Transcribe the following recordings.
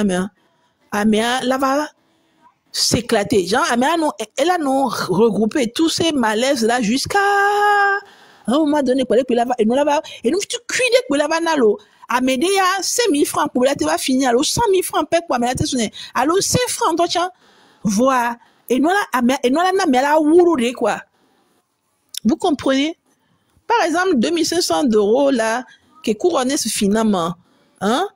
mais Amia là va s'éclater. Genre, Amia, elle a non regroupé tous ces malaises là jusqu'à un moment donné, quoi, et nous, tu cuis de la vanalo. Amédée, 5 000 francs pour la te va finir, alors 100 000 francs pour la te sonner. Alors 5 francs, toi, tiens, voilà. Et nous, là, mais là, ourouré, quoi. Vous comprenez? Par exemple, 2500 € là, qui est couronné ce finalement, hein?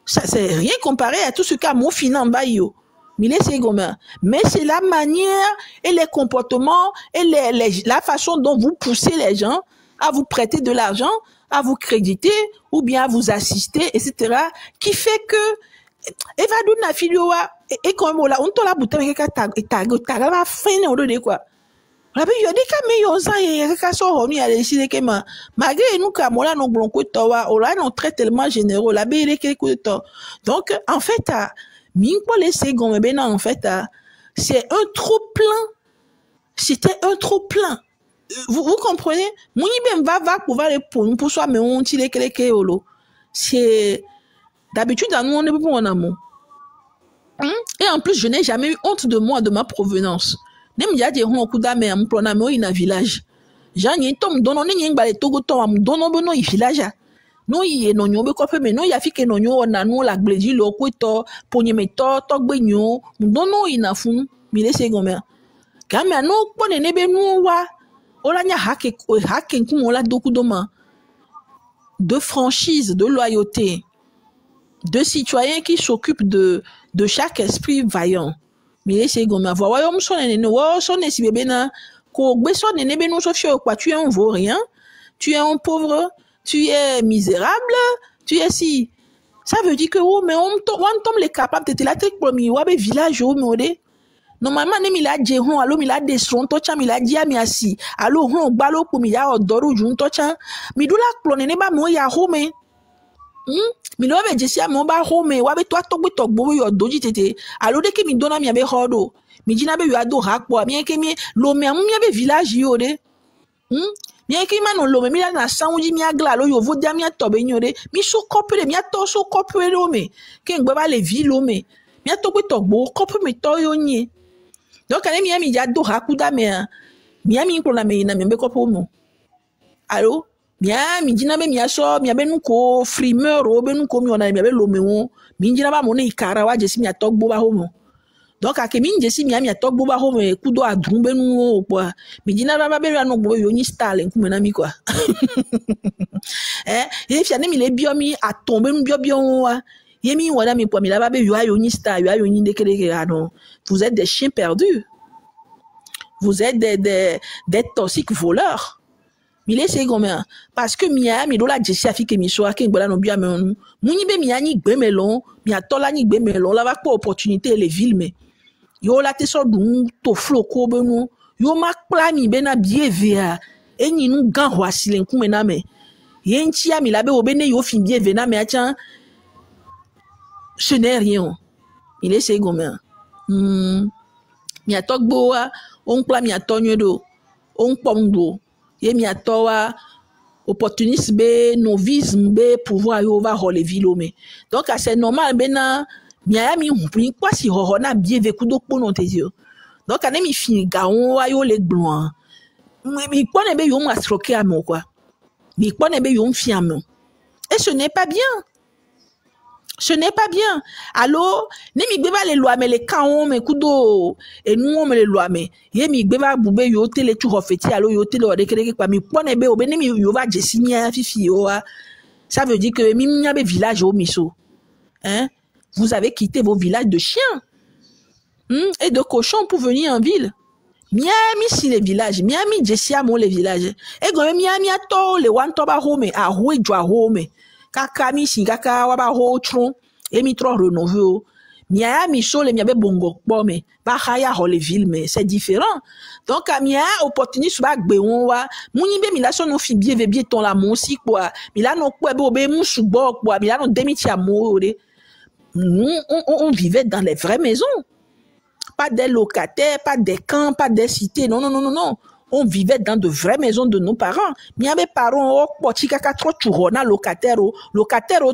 Ça, c'est rien comparé à tout ce qu'a mon finan bayo. Mais c'est la manière et les comportements et la façon dont vous poussez les gens à vous prêter de l'argent, à vous créditer ou bien à vous assister, etc. qui fait que Evadou na filioa et comme on la bouteille et ta la fin de quoi. La il y a des caméos ça il y a quelque chose on y a décidé que malgré nous comme là nous blanco towa on là non très tellement généreux la belle quelque temps. Donc en fait mine pour les secondes ben en fait c'est un trop plein. C'était un trop plein. Vous comprenez? Mon ibem va pouvoir les pour soi mais on tire les olo. C'est d'habitude à nous on est pas en amour. Et en plus je n'ai jamais eu honte de moi de ma provenance. Nem ya de hon kuda me am plona me ina village. Jean yin tom dono ne yin gbale togo tom am dono bono i village. No yi no nyo be ko fe me no ya fi ke no nyo na no la gleji lo ko to ponye me to gbe nyo dono ina fun mi le se gome. Ka me no po ne be no wa ola nya hake ku ola doku doma. De franchise, de loyauté, de citoyens qui s'occupent de chaque esprit vaillant. Mais c'est comme avoir voyons son si bébé na ko gbe son nene be no so fio quoi tu es un vaurien, tu es un pauvre, tu es misérable, tu es si ça veut dire que oh mais on tombe les capable de la truc pour mi wa be village o mi normalement ne mi la je hon allo mi la de son to cha mi la dia mi asi allo hon gbalo ko mi ya odoru ju to cha mi do la clone ne ba mo ya home mi lo be jesi am ba home wa be to to gbo yo doji tete allo de ke mi dona mi be hodo mi jina be yo ado hakpo mi ke mi lo mi am mi be village yo de mi ke ma no lo mi la na sanwuji mi agla lo yo vo dia mi to be nyore mi so kopere mi to so kopere o me ke ngbe ba le ville o me mi to gbo kopere mi to yo nyi donc ane mi ja do hakuda me mi ko na me na me be kopo mo allo mi jina be mi aso mi be nu ko frimeur o be nu ko mi ona mi be lo me won mi jina ba mo na ikara wa jesi mi atogbo ba homo donc ake mi jesi mi atogbo ba homo e kudo adun be nu o po mi jina ba be ran ogbo yo ni style nku me na mi kwa e fi ane mi le bio mi atombe nu bio wa yemi wala mi po mi la ba be yo ni style yo ni dekeleke non vous êtes des chiens perdus, vous êtes des toxiques voleurs. Mi laissez comme parce que mi do la jesi afi ke mi so ake ngbola no bia me muni be mi ani gbe melon mi atola ni gbe melon la va pas opportunité les villes mais yo la te so dun to flo ko be nu yo ma kla mi be na bie vea eni nu gan hoasile nku me na me yen ti ami la be obene yo fin bie ve na me acha ce n'est rien. Mi laissez comme mi atogbo wa on kla mi atonyo do on pomdo ye mi atowa opportuniste be novice be pouvoir yo va ho les villes me donc c'est normal be na mi aya mi hu kwa si ho na bien ve kudo po non tezio donc ane mi fin ga on wa yo le gloin mi pone be yo mu astroke amo quoi mi pone be yo mfi amo et ce n'est pas bien. Ce n'est pas bien. Alors, ne mi gbeba les lois mais les quand me kudo et nous on me les lois mais ye mi gbeba bube yo tele tu refeti alors yo tele o dekere kwa mi pone be obene mi yo va jesi mi fifi yo ça veut dire que mi nya be village au miso. Hein? Vous avez quitté vos villages de chiens et de cochons pour venir en ville. Miami si les villages, Miami jesi amo les villages. Et go Miami ato le wan to ba home a hoe jwa home. Kaka mi si kaka waba ho tron et mi tro renouveau miya mi so le mi be bongo po me ba haya ho le ville mais c'est différent donc a miya opportuniste ba gbe won wa muni be mi la so no fi bien ve bien ton la mon si quoi mi la no po be obe mu subo quoi mi la no demi ti amore on vivait dans les vraies maisons, pas des locataires, pas des camps, pas des cités, non. On vivait dans de vraies maisons de nos parents. Mais mes parents, oh, poti kaka trop churona locataire,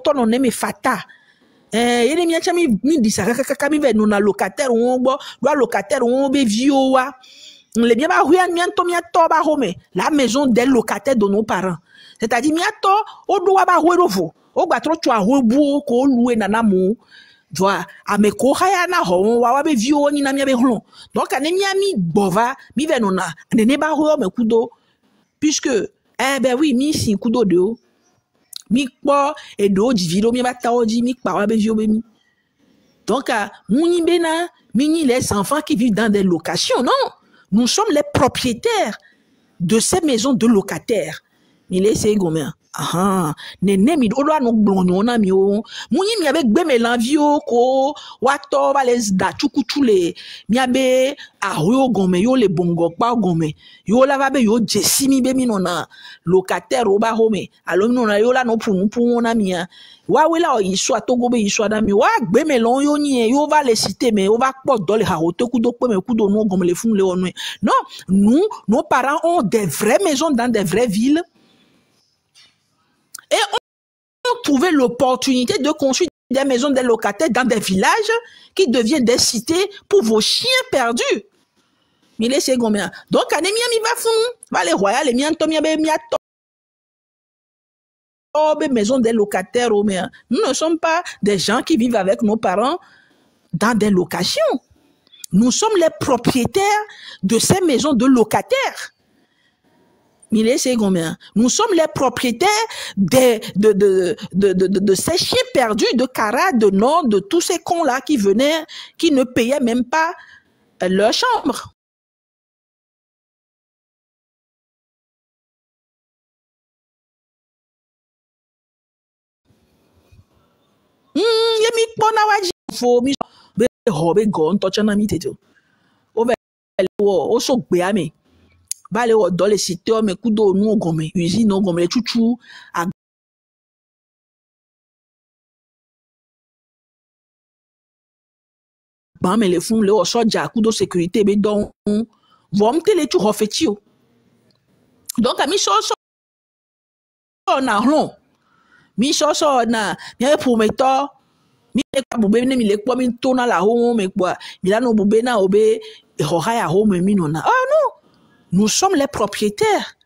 ton on aime fata. Yene mi acha mi disa kaka mi ve nona locataire on bo do locataire on be vio wa le bien ba huya mi anto mi ato ba home la maison des locataires de nos parents, c'est-à-dire mi ato o do wa ba huerovo o gba tro twa hobu ko louer nana mo vois ame ko haya na ho wa be vio ni na mi be hlon donc ane mi ami bova mi ve nona ne ba huyo me kudo puisque ben oui mi si kudo de o mi kpo edo diviro mi ba taoji mi kpa wa be vio be mi. Donc mouni bena mini les enfants qui vivent dans des locations, non, nous sommes les propriétaires de ces maisons de locataires. Mi laisse gomen nene mi olo no blonyo na mi o mouni mi avec be melanvio ko wato ba les da chukuchule mi abe aho gomen yo le bongo pa gomen yo la va be yo jesi mi be mi nona locataire o ba home alo mi nona yo la no pu na mi wa we la yi so atogo be yi so da mi wa gbe melon yo ni yo va les citer mais on va pas dans les haute kudo pe me kudo no gomen le fun le onu non, nous nos parents ont des vraies maisons dans des vraies villes. Et on a trouvé l'opportunité de construire des maisons des locataires dans des villages qui deviennent des cités pour vos chiens perdus. Mais laissez combien? Donc, anémia mi va fou, va les royales, les miens, tomia be miato. Maisons des locataires, nous ne sommes pas des gens qui vivent avec nos parents dans des locations. Nous sommes les propriétaires de ces maisons de locataires. Nous sommes les propriétaires de ces chiens perdus, de Cara, de Nord, de tous ces cons-là qui venaient, qui ne payaient même pas leur chambre. Yemi pona waji fo mi be hobe gon tochana mi teto. Ove o so gbe ame. Bale o dans les cités mais kudo nu gome usine no gome chuchu a ba me le fun le o soja kudo sécurité be don vom tele tu refetio. Donc a mi so na hlon mi so na mi pour meto mi le kwa bube ne mi le kwa mi to na la ho me kwa mi la no bube na obe ho haya ho me mi no na oh non. Nous sommes les propriétaires.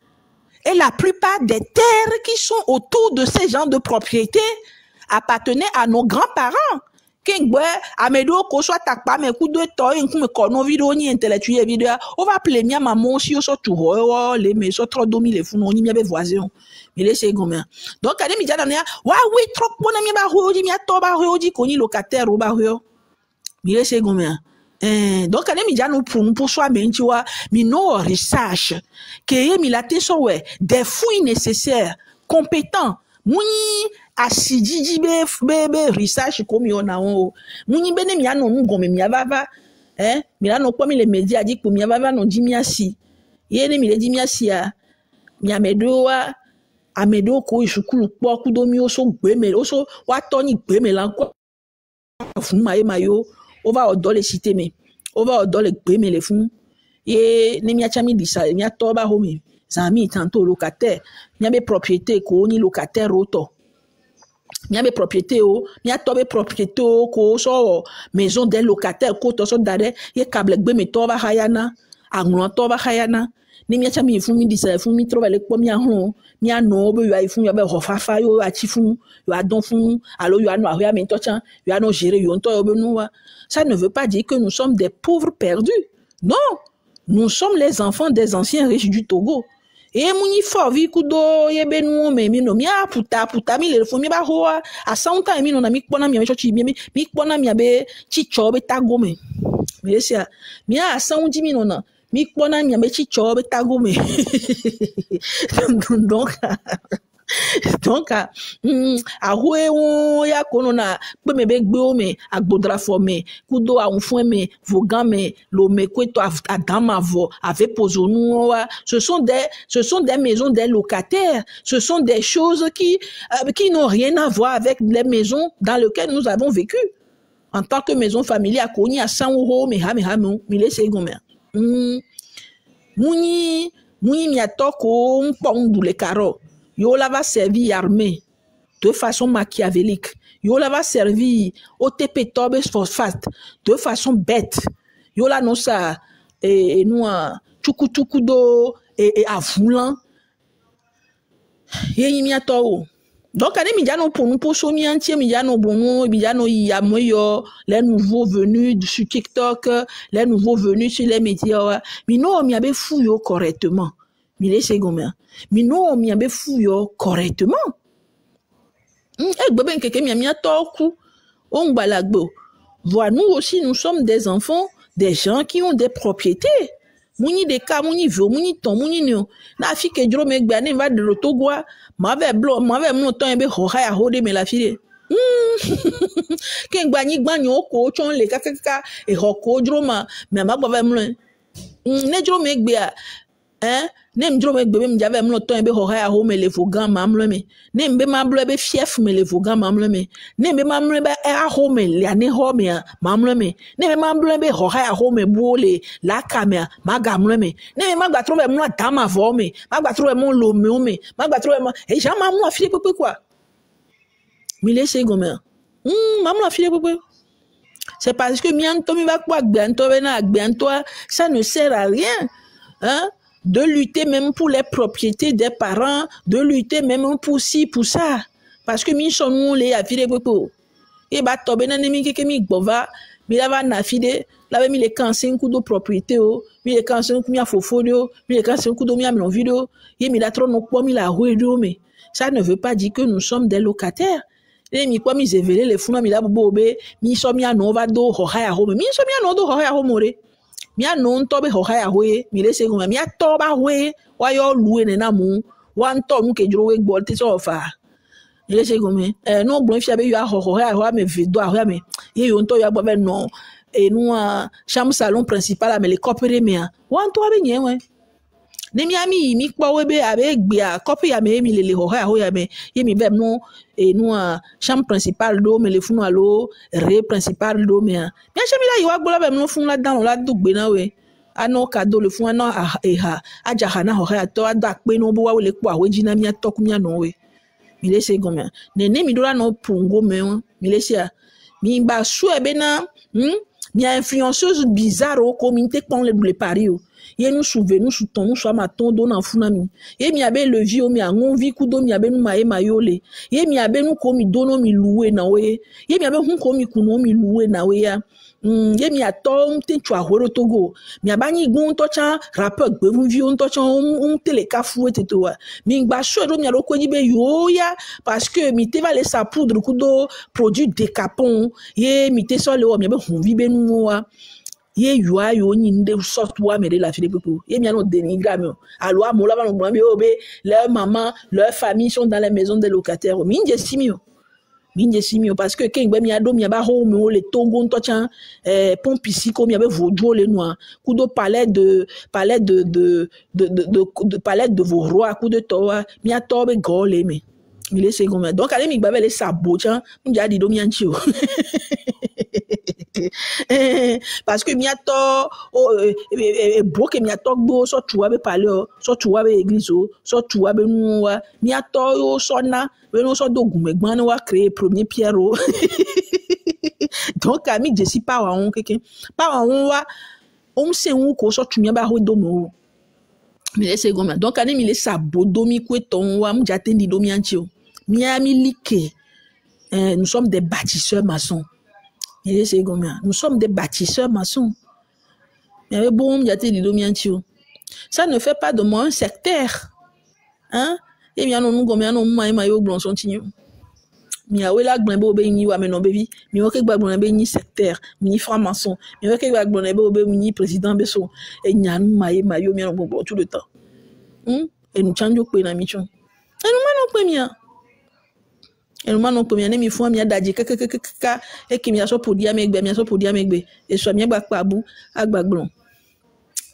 Et la plupart des terres qui sont autour de ces gens de propriété appartenaient à nos grands-parents. Amedo ko soit takpa me ku do to en ku me kono video ni intellectuel video on va appeler mia maman si o so tu ho les mais so trop domi les funu ni mia be voisin mais laissez gomen donc ade mi jana na wa oui trop bona mi ba ho di mi to ba ho di ko ni locataire o ba ho mais laissez gomen donc ane mi jano pour soi mais tu vois mi no recherche que mi la so ouais des fouilles nécessaires compétents muni asidiji be research comme on a on muni bene mi anu ngome mi avava mi la no kwa mi le médias dit pour mi avava no di mi asi yene mi le di mi asi a mi amedo ko isukulu po ku do mi o so gbe me o so wa to ni gbe me la ko fun mayo on va dans les cités mais on va dans les gbe me le fun et ne mi acha mi disa mi ato ba ho mi zami tantôt locataire mi be propriété ko ni locataire auto mi be propriété o mi ato be propriété o ko so maison des locataires ko to so dare ye câble gbe me to ba hayana anglon to ba hayana ni mi acha mi fun mi disa fun mi trouver le po mi ahun mi ano be yo fun yo be hofafa yo ati fun yo adon fun allo yo ano ahia mi to chan yo ano gérer yo to yo be nu wa. Ça ne veut pas dire que nous sommes des pauvres perdus. Non, nous sommes les enfants des anciens riches du Togo. Et mouni forvi kudo yebe nou me mi no mi a puta mi le fo mi ba ho a saunta mi no na mi kpona mi chochi mi kpona mi be chicho be tago me. Mi sia mi a saunji mi no na mi kpona mi be chicho be tago me. Donc ahwe won ya kono na pe me be gbe o me agbodra fo me kudo a fun me vogan me lo me kweto adama vo ave pozonu wa ce sont des maisons des locataires, ce sont des choses qui n'ont rien à voir avec les maisons dans lesquelles nous avons vécu en tant que maison familiale koni a 100 € me ha mi le se gomen muni mi atoko npo ndule karo yo la va servir armée de façon machiavélique. Yo la va servir au TP tobe phosphate de façon bête. Yo la non ça et nous chuku do et à voulant. Ye mi ato. Donc ane mi jano pour nous pour so mi entier mi jano bono mi jano ya moyo les nouveaux venus sur TikTok, les nouveaux venus sur les médias. Mi no mi abe fou yo correctement. Mi laisse gomme. Mi no mi abe fou yo correctement. Ben quelqu'un mi a torku on balagbo. Voilà, nous aussi nous sommes des enfants, des gens qui ont des propriétés. Mouni de ka mouni vo mouni ton mouni no na fi ke jro me gba ne va de lotogwa ma ve blo ma ve mo ton be ho ha ya ho de me la fi de ke gba ni gba nyo ko chon le ka e ho ko jro ma me ma gba ve mo ne jro me gbe ne mjro me gbe me jave mo ton be ho ha ya ho me le vogan ma mlo me ne mbe ma blo be fief me le vogan ma mlo me ne mbe ma mlo be a ho me le ne ho me ma mlo me ne mbe ma mlo be ho ha ya ho me bo le la ka me ma ga mlo me ne mbe ma gba tro be mo da ma vo me ma gba tro be mo lo me ma gba tro be mo e ja ma mo afile pepe quoi mi laisse gomme ma mo afile pepe. C'est parce que mi anto mi va quoi gbe anto be na gbe anto ça ne sert à rien hein de lutter même pour les propriétés des parents, de lutter même pour ci, pour ça. Parce que mi son nous les affaires popo. Et bah tobe na nemi keke mi gbova, mi la va na fide, la mi les cancer coup de propriété o, mi les cancer coup mi a fofolio, mi les cancer coup de mi a mon vidéo, et mi la trop no po mi la ruedo mais ça ne veut pas dire que nous sommes des locataires. Et mi quoi mi zevele les funa mi la bobe, mi so mi a no va do ho ha ya ho, mi so mi a no do ho ha ya ho more. Mia non tobe ho ha ya hoe mi lese go mia toba hoe wa yo luwe ne na mu wa nto mu ke juro we gbo ti so fa mi lese go me no gbon fi abe yo ho ha ho me vido ho me ye yo nto yo gbo be no e nu chambre salon principal me le copere me wa nto abe nyen we ne mi ami mi kpo we be abe gbe a copy ya me mi le ho ha ho ya me ye mi be no et nous chambre principale do mais le funu alo ré principal do mais bien chami la yiwa gbola be no funu la dan la dugbe na we ano kado le funu na ha aja hana ho ha to ada pe no bo wa le po awe jina mi atok mi ano we mi le se gomia ne mi do la no pungo me mi le se mi ba su e be na mi a influenceuse bizarre au comité pon le pari o ye nous souve nous souton nous soit maton do na funa mi ye mi abe le vie o mi angon vi ku do mi abe nu ma e mayole ye mi abe nu ko mi do no mi luwe na we ye mi abe hun ko mi kunu mi luwe na we ya ye mi ato te twa horo togo mi abani gun to cha rappeur gbe vu vi on to cha tele kafu eteto wa mi gba so do mi alo ko ni be yo ya parce que mi te va les sa poudre ku do produit décapon ye mi te so le o mi abe hun vi be nu wa ye yua yo nyinde software me de la fille popo ye mi ano dénigrame alo amola ba no be obe leur maman leur famille sont dans les maisons des locataires minje simio parce que ken gbe mi ado mi ba ho mi o le tongo nto chan pompisi ko mi abe vojo le noa kudo palais de palais de vos rois coup de toa mi atobe gole me mi le se gome donc ale mi gba le sabo chan mi ja di do mi anchi o parce que miato bloqué miato gbo so tuwa be parler so tuwa be église so tuwa be nuwa miato yo sona we no so dogun megbon wa créer premier pierre o donc ami je suis pas wa on keke pas wa on wa on se un ko so tumia ba ho do mo mi le se goma donc ani mi le sabo do mi ko ton wa mu jate ndi do mi anchi o mi ami like nous sommes des bâtisseurs maçons. Nous sommes des bâtisseurs maçons. Ça ne fait pas de moi un sectaire. Hein? Et bien, nous sommes des sectaire, ni franc-maçon, ni président Besso, et tout le temps. Et nous changeons pas la mission. Et nous m'en et nous m'en premier mi fo mi adaji kaka e ki mi aso podi amegbe e so mi gba pabu agbagbon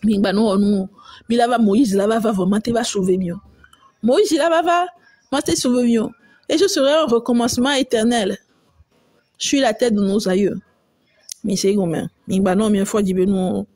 mi gba no onu mi lava Moïse lava va vraiment te va sauver mieux Moïse lava va moi te sauver mieux et je serai un recommencement éternel sur la tête de nos aïeux mi c'est gomen mi gba no mi fo dibe no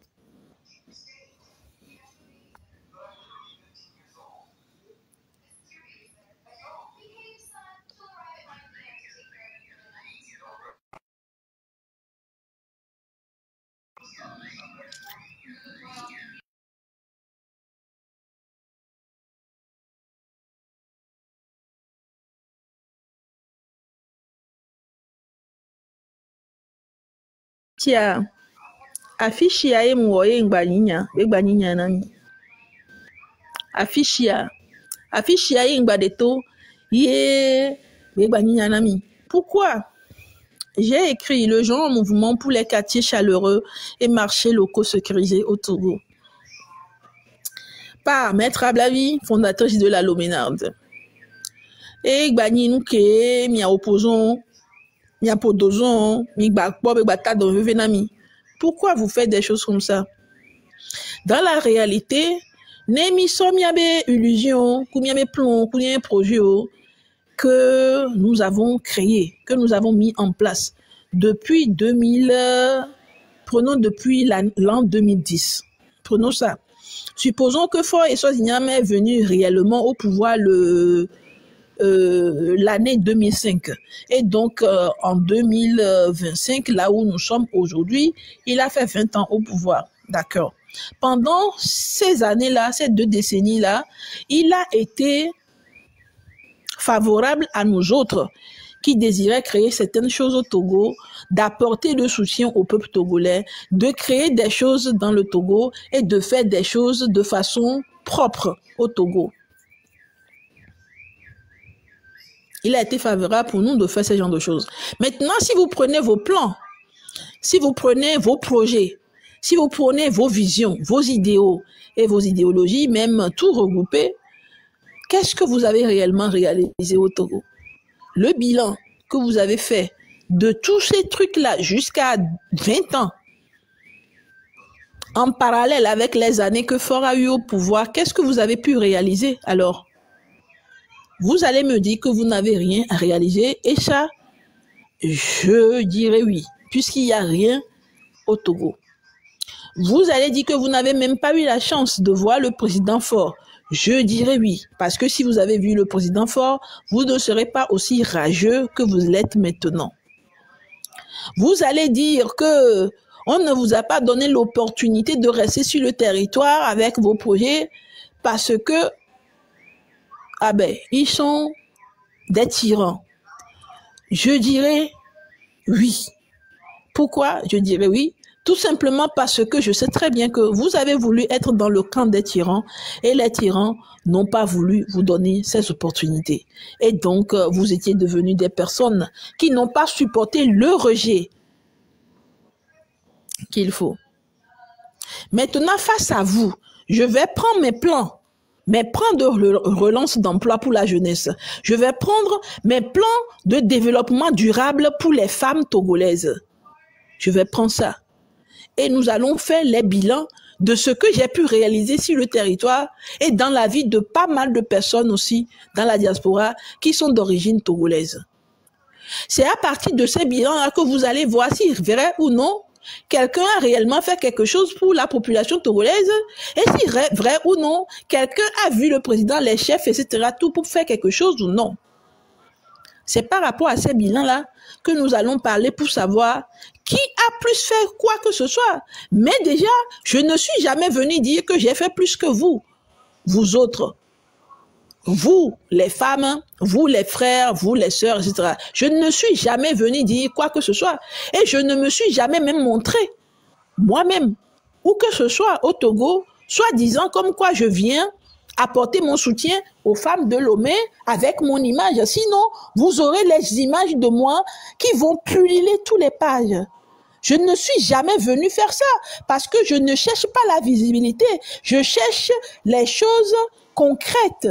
Tia, affiche ya mwoye ngbanyinya nani. Affiche ya ngbadeto ye ngbanyinya nami. Pourquoi? J'ai écrit le genre en mouvement pour les quartiers chaleureux et marchés locaux sécurisés au Togo. Par Maître Ablavi, fondatrice de la Loménarde. Et gbani nous ke mi opposons, mi apodozon, mi gbakpo, mi gbata don venami. Pourquoi vous faites des choses comme ça? Dans la réalité, nemi som yabe illusion, koumyabe plan, koumyabe projet que nous avons créé, que nous avons mis en place depuis 2000, prenons depuis l'an 2010. Prenons ça. Supposons que Faure et Sozignam est venu réellement au pouvoir l'année 2005. Et donc, en 2025, là où nous sommes aujourd'hui, il a fait 20 ans au pouvoir. D'accord. Pendant ces années-là, ces 2 décennies-là, il a été favorable à nous autres qui désiraient créer certaines choses au Togo, d'apporter le soutien au peuple togolais, de créer des choses dans le Togo et de faire des choses de façon propre au Togo. Il a été favorable pour nous de faire ce genre de choses. Maintenant, si vous prenez vos plans, si vous prenez vos projets, si vous prenez vos visions, vos idéaux et vos idéologies, même tout regroupé, qu'est-ce que vous avez réellement réalisé au Togo? Le bilan que vous avez fait de tous ces trucs-là jusqu'à 20 ans, en parallèle avec les années que Faure a eu au pouvoir, qu'est-ce que vous avez pu réaliser alors? Vous allez me dire que vous n'avez rien à réaliser et ça, je dirais oui, puisqu'il n'y a rien au Togo. Vous allez dire que vous n'avez même pas eu la chance de voir le président Faure. Je dirais oui, parce que si vous avez vu le président Faure, vous ne serez pas aussi rageux que vous l'êtes maintenant. Vous allez dire que on ne vous a pas donné l'opportunité de rester sur le territoire avec vos projets parce que, ah ben, ils sont des tyrans. Je dirais oui. Pourquoi je dirais oui? Tout simplement parce que je sais très bien que vous avez voulu être dans le camp des tyrans et les tyrans n'ont pas voulu vous donner ces opportunités. Et donc, vous étiez devenus des personnes qui n'ont pas supporté le rejet qu'il faut. Maintenant, face à vous, je vais prendre mes plans de relance d'emploi pour la jeunesse. Je vais prendre mes plans de développement durable pour les femmes togolaises. Je vais prendre ça. Et nous allons faire les bilans de ce que j'ai pu réaliser sur le territoire et dans la vie de pas mal de personnes aussi dans la diaspora qui sont d'origine togolaise. C'est à partir de ces bilans-là que vous allez voir si vrai ou non quelqu'un a réellement fait quelque chose pour la population togolaise et si vrai ou non quelqu'un a vu le président, les chefs, etc. tout pour faire quelque chose ou non. C'est par rapport à ces bilans-là que nous allons parler pour savoir qui a plus fait quoi que ce soit. Mais déjà, je ne suis jamais venu dire que j'ai fait plus que vous, vous autres. Vous, les femmes, vous, les frères, vous, les sœurs, etc. Je ne suis jamais venu dire quoi que ce soit. Et je ne me suis jamais même montré, moi-même, où que ce soit au Togo, soi-disant comme quoi je viens apporter mon soutien aux femmes de Lomé avec mon image. Sinon, vous aurez les images de moi qui vont puller toutes les pages. Je ne suis jamais venu faire ça parce que je ne cherche pas la visibilité. Je cherche les choses concrètes.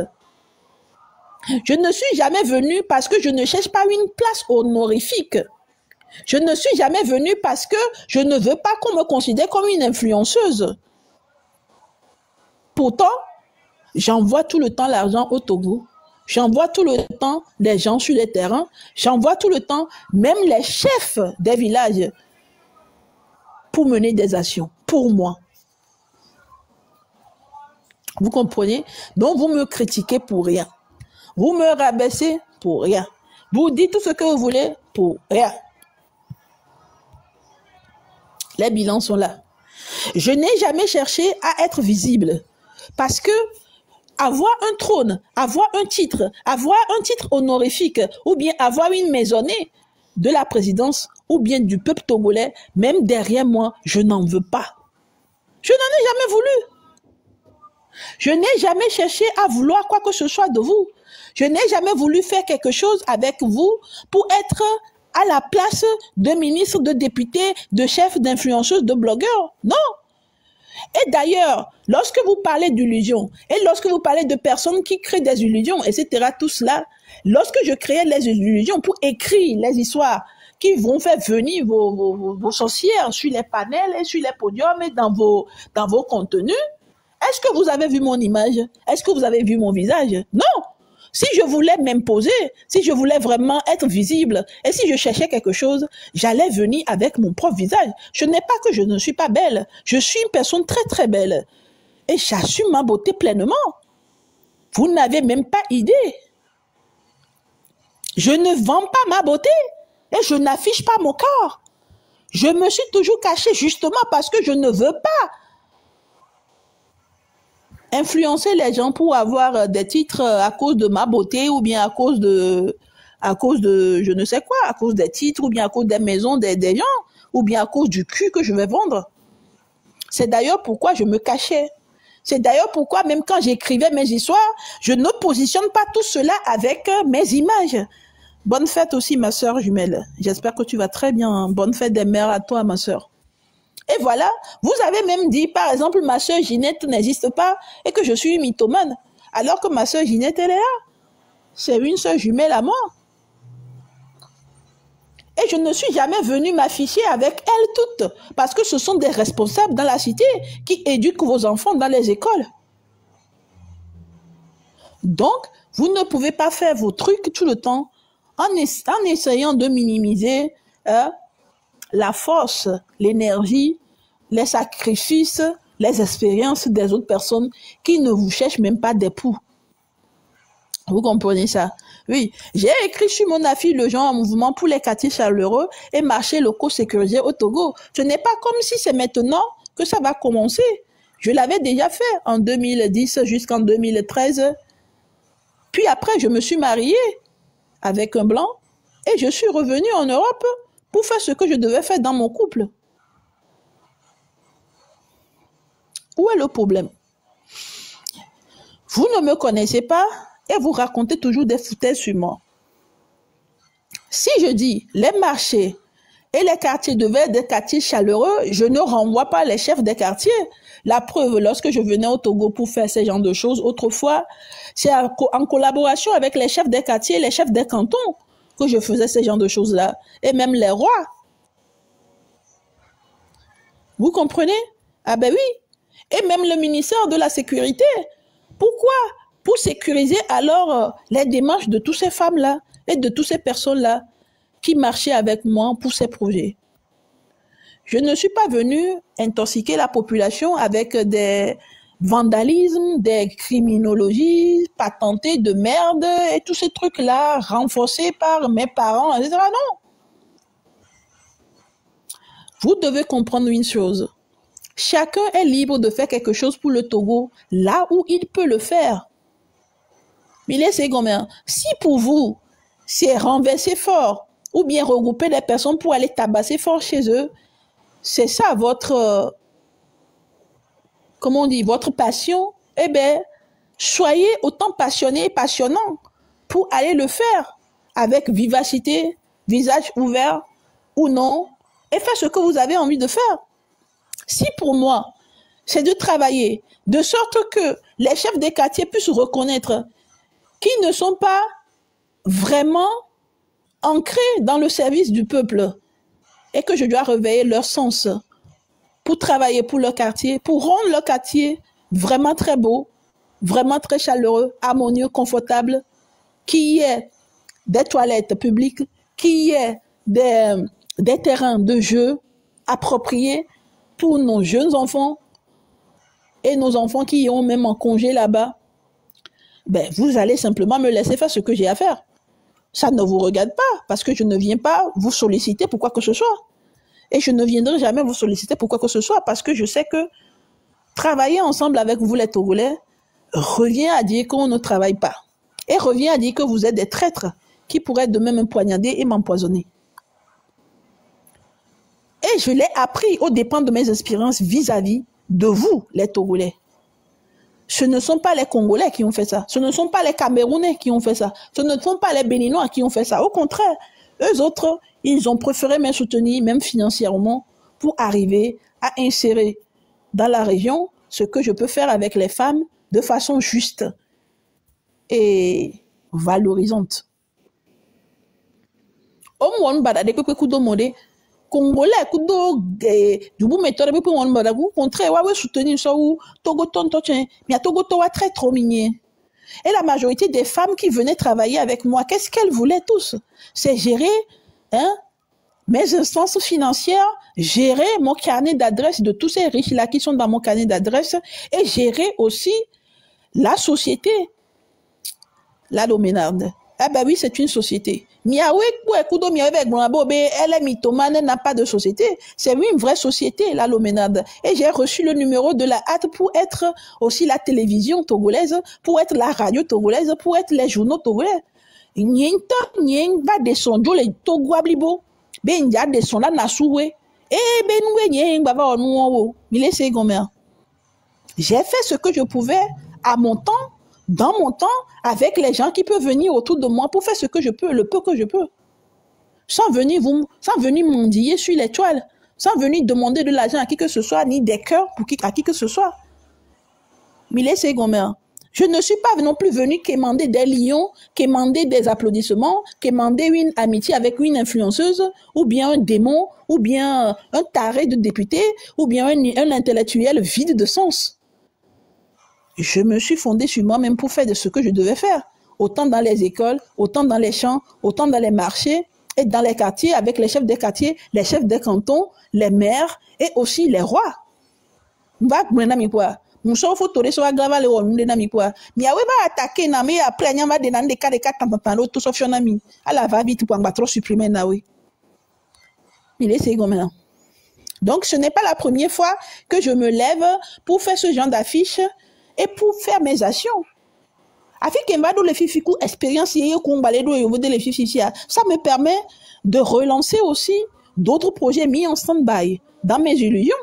Je ne suis jamais venu parce que je ne cherche pas une place honorifique. Je ne suis jamais venu parce que je ne veux pas qu'on me considère comme une influenceuse. Pourtant, j'envoie tout le temps l'argent au Togo. J'envoie tout le temps des gens sur les terrains. J'envoie tout le temps même les chefs des villages pour mener des actions, pour moi. Vous comprenez? Donc, vous me critiquez pour rien. Vous me rabaissez pour rien. Vous dites tout ce que vous voulez pour rien. Les bilans sont là. Je n'ai jamais cherché à être visible parce que avoir un trône, avoir un titre honorifique ou bien avoir une maisonnée de la présidence ou bien du peuple togolais, même derrière moi, je n'en veux pas. Je n'en ai jamais voulu. Je n'ai jamais cherché à vouloir quoi que ce soit de vous. Je n'ai jamais voulu faire quelque chose avec vous pour être à la place de ministre, de député, de chef, d'influenceuse, de blogueur. Non. Et d'ailleurs, lorsque vous parlez d'illusions, et lorsque vous parlez de personnes qui créent des illusions, etc., tout cela, lorsque je créais les illusions pour écrire les histoires qui vont faire venir vos sorcières sur les panels et sur les podiums et dans vos contenus, est-ce que vous avez vu mon image? Est-ce que vous avez vu mon visage? Non. Si je voulais m'imposer, si je voulais vraiment être visible, et si je cherchais quelque chose, j'allais venir avec mon propre visage. Ce n'est pas que je ne suis pas belle. Je suis une personne très très belle. Et j'assume ma beauté pleinement. Vous n'avez même pas idée. Je ne vends pas ma beauté et je n'affiche pas mon corps. Je me suis toujours cachée justement parce que je ne veux pas influencer les gens pour avoir des titres à cause de ma beauté ou bien à cause de je ne sais quoi, à cause des titres ou bien à cause des maisons des gens ou bien à cause du cul que je vais vendre. C'est d'ailleurs pourquoi je me cachais. C'est d'ailleurs pourquoi même quand j'écrivais mes histoires, je ne positionne pas tout cela avec mes images. Bonne fête aussi ma sœur jumelle. J'espère que tu vas très bien. Bonne fête des mères à toi ma sœur. Et voilà, vous avez même dit, par exemple, ma sœur Ginette n'existe pas et que je suis une mythomane. Alors que ma sœur Ginette, elle est là. C'est une sœur jumelle à moi. Et je ne suis jamais venue m'afficher avec elles toutes. Parce que ce sont des responsables dans la cité qui éduquent vos enfants dans les écoles. Donc, vous ne pouvez pas faire vos trucs tout le temps en essayant de minimiser la force, l'énergie, les sacrifices, les expériences des autres personnes qui ne vous cherchent même pas d'époux. Vous comprenez ça? Oui, j'ai écrit sur mon affiche le genre en mouvement pour les quartiers chaleureux et marchés locaux sécurisés au Togo. Ce n'est pas comme si c'est maintenant que ça va commencer. Je l'avais déjà fait en 2010 jusqu'en 2013. Puis après, je me suis mariée avec un blanc et je suis revenue en Europe pour faire ce que je devais faire dans mon couple. Où est le problème? Vous ne me connaissez pas et vous racontez toujours des foutaises sur moi. Si je dis les marchés et les quartiers devaient être des quartiers chaleureux, je ne renvoie pas les chefs des quartiers. La preuve, lorsque je venais au Togo pour faire ce genre de choses, autrefois, c'est en collaboration avec les chefs des quartiers et les chefs des cantons que je faisais ce genre de choses-là. Et même les rois. Vous comprenez? Ah ben oui. Et même le ministère de la Sécurité. Pourquoi? Pour sécuriser alors les démarches de toutes ces femmes-là et de toutes ces personnes-là qui marchaient avec moi pour ces projets. Je ne suis pas venue intoxiquer la population avec des vandalismes, des criminologies patentées de merde et tous ces trucs-là renforcés par mes parents, etc. Non. Vous devez comprendre une chose. Chacun est libre de faire quelque chose pour le Togo là où il peut le faire. Mais laissez combien? Si pour vous, c'est renverser fort ou bien regrouper des personnes pour aller tabasser fort chez eux, c'est ça votre, comment on dit, votre passion, eh bien, soyez autant passionné et passionnant pour aller le faire avec vivacité, visage ouvert ou non, et faire ce que vous avez envie de faire. Si pour moi, c'est de travailler de sorte que les chefs des quartiers puissent reconnaître qu'ils ne sont pas vraiment ancrés dans le service du peuple et que je dois réveiller leur sens pour travailler pour leur quartier, pour rendre leur quartier vraiment très beau, vraiment très chaleureux, harmonieux, confortable, qu'il y ait des toilettes publiques, qu'il y ait des terrains de jeu appropriés pour nos jeunes enfants et nos enfants qui ont même en congé là-bas. Ben, vous allez simplement me laisser faire ce que j'ai à faire. Ça ne vous regarde pas parce que je ne viens pas vous solliciter pour quoi que ce soit. Et je ne viendrai jamais vous solliciter pour quoi que ce soit parce que je sais que travailler ensemble avec vous les Togolais revient à dire qu'on ne travaille pas. Et revient à dire que vous êtes des traîtres qui pourraient demain me poignarder et m'empoisonner. Et je l'ai appris aux dépens de mes expériences vis-à-vis de vous, les Togolais. Ce ne sont pas les Congolais qui ont fait ça. Ce ne sont pas les Camerounais qui ont fait ça. Ce ne sont pas les Béninois qui ont fait ça. Au contraire, eux autres, ils ont préféré me soutenir, même financièrement, pour arriver à insérer dans la région ce que je peux faire avec les femmes de façon juste et valorisante. Congolais, kudo du bout méthode pour on badagu contraire ouais soutenir ça ou Togo tonto tiens mais Togo to très trop migné. Et la majorité des femmes qui venaient travailler avec moi, qu'est-ce qu'elles voulaient tous? C'est gérer mes instances financières, gérer mon carnet d'adresse de tous ces riches là qui sont dans mon carnet d'adresse et gérer aussi la société. La dominante. Ah ben oui, c'est une société. Elle est mythomane, elle n'a pas de société. C'est une vraie société, la Loménade. Et j'ai reçu le numéro de la hâte pour être aussi la télévision togolaise, pour être la radio togolaise, pour être les journaux togolais. Va descendre les Togo ablibo. Ben ya descendre la nasoué. Eh ben nous bava nous c'est gomer. J'ai fait ce que je pouvais à mon temps, dans mon temps, avec les gens qui peuvent venir autour de moi pour faire ce que je peux, le peu que je peux. Sans venir mendier sur les toiles, sans venir demander de l'argent à qui que ce soit, ni des cœurs à qui que ce soit. Milé Segomer, je ne suis pas non plus venu quémander des lions, quémander des applaudissements, quémander une amitié avec une influenceuse, ou bien un démon, ou bien un taré de député, ou bien un intellectuel vide de sens. Je me suis fondée sur moi-même pour faire de ce que je devais faire. Autant dans les écoles, autant dans les champs, autant dans les marchés et dans les quartiers avec les chefs des quartiers, les chefs des cantons, les maires et aussi les rois. Donc ce n'est pas la première fois que je me lève pour faire ce genre d'affiche et pour faire mes actions. Avec expérience, ça me permet de relancer aussi d'autres projets mis en stand-by dans mes illusions.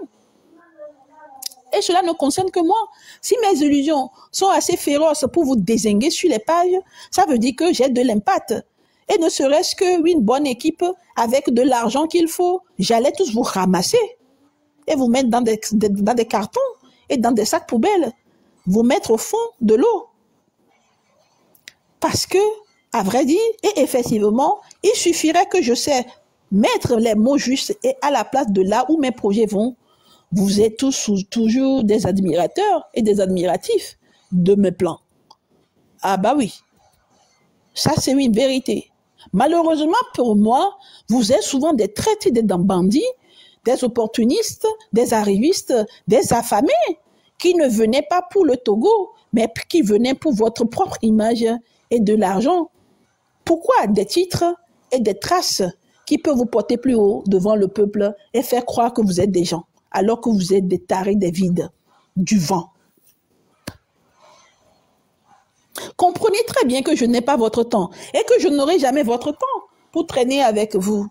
Et cela ne concerne que moi. Si mes illusions sont assez féroces pour vous dézinguer sur les pages, ça veut dire que j'ai de l'impact. Et ne serait-ce qu'une bonne équipe avec de l'argent qu'il faut, j'allais tous vous ramasser et vous mettre dans des cartons et dans des sacs poubelles. Vous mettre au fond de l'eau. Parce que, à vrai dire, et effectivement, il suffirait que je sais mettre les mots justes et à la place de là où mes projets vont. Vous êtes tous toujours des admirateurs et des admiratifs de mes plans. Ah bah oui, ça c'est une vérité. Malheureusement pour moi, vous êtes souvent des traités des bandits, des opportunistes, des arrivistes, des affamés, qui ne venaient pas pour le Togo, mais qui venaient pour votre propre image et de l'argent. Pourquoi des titres et des traces qui peuvent vous porter plus haut devant le peuple et faire croire que vous êtes des gens, alors que vous êtes des tarés, des vides, du vent? Comprenez très bien que je n'ai pas votre temps et que je n'aurai jamais votre temps pour traîner avec vous.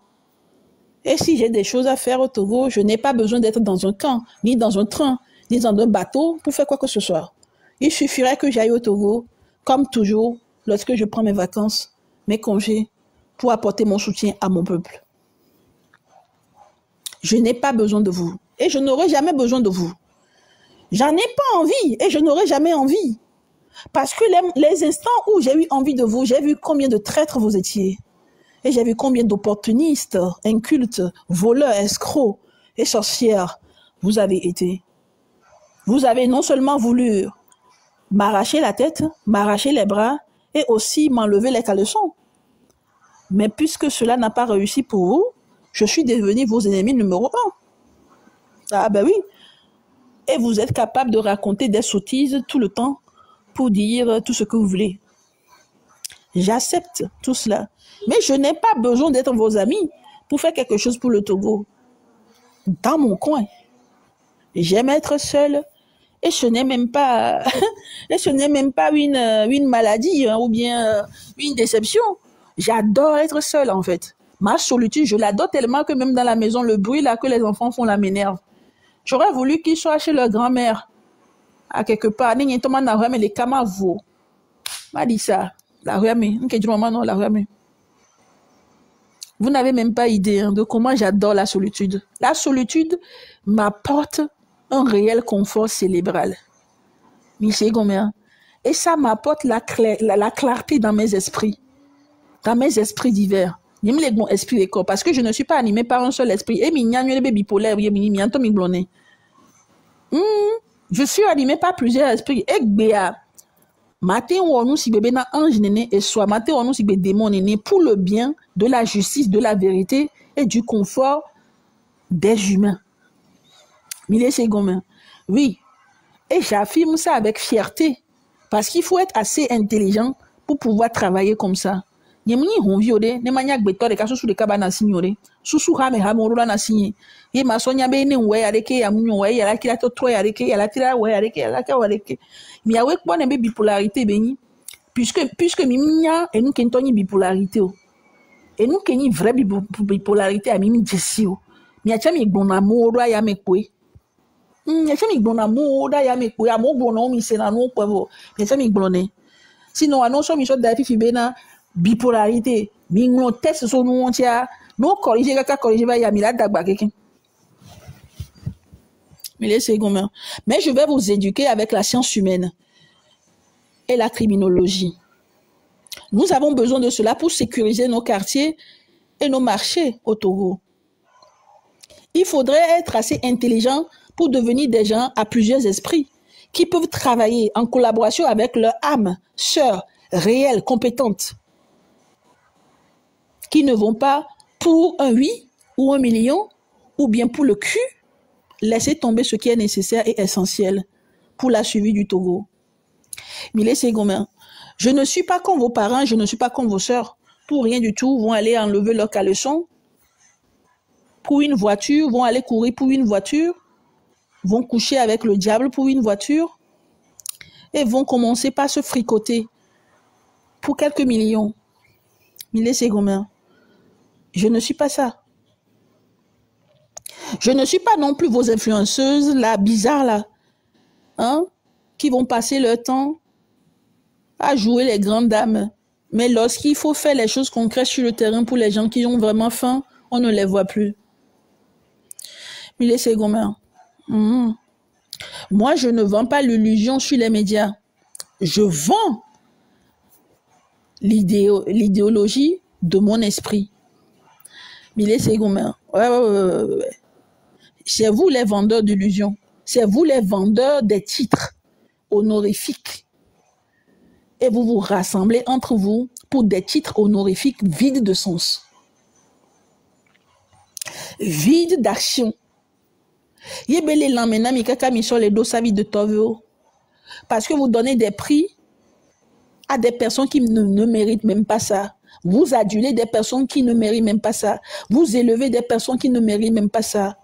Et si j'ai des choses à faire au Togo, je n'ai pas besoin d'être dans un camp, ni dans un train, ni dans un bateau pour faire quoi que ce soit. Il suffirait que j'aille au Togo, comme toujours, lorsque je prends mes vacances, mes congés, pour apporter mon soutien à mon peuple. Je n'ai pas besoin de vous et je n'aurai jamais besoin de vous. J'en ai pas envie et je n'aurai jamais envie. Parce que les instants où j'ai eu envie de vous, j'ai vu combien de traîtres vous étiez. Et j'ai vu combien d'opportunistes, incultes, voleurs, escrocs et sorcières vous avez été. Vous avez non seulement voulu m'arracher la tête, m'arracher les bras et aussi m'enlever les caleçons. Mais puisque cela n'a pas réussi pour vous, je suis devenu vos ennemis numéro 1. Ah ben oui. Et vous êtes capable de raconter des sottises tout le temps pour dire tout ce que vous voulez. J'accepte tout cela. Mais je n'ai pas besoin d'être vos amis pour faire quelque chose pour le Togo. Dans mon coin. J'aime être seule. Et ce n'est même pas, une maladie ou bien une déception. J'adore être seule en fait. Ma solitude, je l'adore tellement que même dans la maison, le bruit là que les enfants font là m'énerve. J'aurais voulu qu'ils soient chez leur grand-mère, à quelque part. Les camavos. M'a dit ça. La ruame. Non, la ruame. Vous n'avez même pas idée de comment j'adore la solitude. La solitude m'apporte un réel confort cérébral. Michel Gomer. Et ça m'apporte la clarté dans mes esprits divers. Je me bon esprit des corps parce que je ne suis pas animé par un seul esprit. Et bipolaire, je suis animé par plusieurs esprits. Et béa, matin ou nous si bébé na ange néné et soit matin ou nous si bébé démon néné pour le bien de la justice, de la vérité et du confort des humains. Mille secondes. Oui. Et j'affirme ça avec fierté. Parce qu'il faut être assez intelligent pour pouvoir travailler comme ça. Yemni honviode, ne maniak beto de kaso de kabana signore. Susu hame hamorula na signé. Ye masonya be ne we areke ya munyo we ya la kila to tro ya areke ya la tira we areke ya la ka areke. Mi ya we kwa ne be bipolarité beni. Puisque miminya et nous kentoni bipolarité o. Et nous keni vraie bipolarité a mimi jessi o. Mi a chami bon amour ya me kwe. Yachami gbona mo da ya me ko ya mo gbona o mi se na no po yachami gbone sinon anon so mi so da fi bena bipolarité mi no test so no tia no corriger ka corriger ba ya mi la dagba keken mais je vais vous éduquer avec la science humaine et la criminologie. Nous avons besoin de cela pour sécuriser nos quartiers et nos marchés au Togo. Il faudrait être assez intelligent pour devenir des gens à plusieurs esprits qui peuvent travailler en collaboration avec leur âme, sœur, réelle, compétente, qui ne vont pas pour un oui ou 1 million ou bien pour le cul, laisser tomber ce qui est nécessaire et essentiel pour la survie du Togo. Mille Segomen, je ne suis pas comme vos parents, je ne suis pas comme vos sœurs. Pour rien du tout, vont aller enlever leur caleçon pour une voiture, vont aller courir pour une voiture, vont coucher avec le diable pour une voiture et vont commencer par se fricoter pour quelques millions. Mille Segomen, je ne suis pas ça. Je ne suis pas non plus vos influenceuses, là, bizarres, là, hein, qui vont passer leur temps à jouer les grandes dames. Mais lorsqu'il faut faire les choses concrètes sur le terrain pour les gens qui ont vraiment faim, on ne les voit plus. Mille Segomen. Moi, je ne vends pas l'illusion sur les médias. Je vends l'idéologie de mon esprit. Mille Segomen. Ouais. C'est vous les vendeurs d'illusions. C'est vous les vendeurs des titres honorifiques. Et vous vous rassemblez entre vous pour des titres honorifiques vides de sens. Vides d'action. Yebele l'emmena mi kaka mi sur les dos sa vie de Tovio. Parce que vous donnez des prix à des personnes qui ne méritent même pas ça. Vous adulez des personnes qui ne méritent même pas ça. Vous élevez des personnes qui ne méritent même pas ça.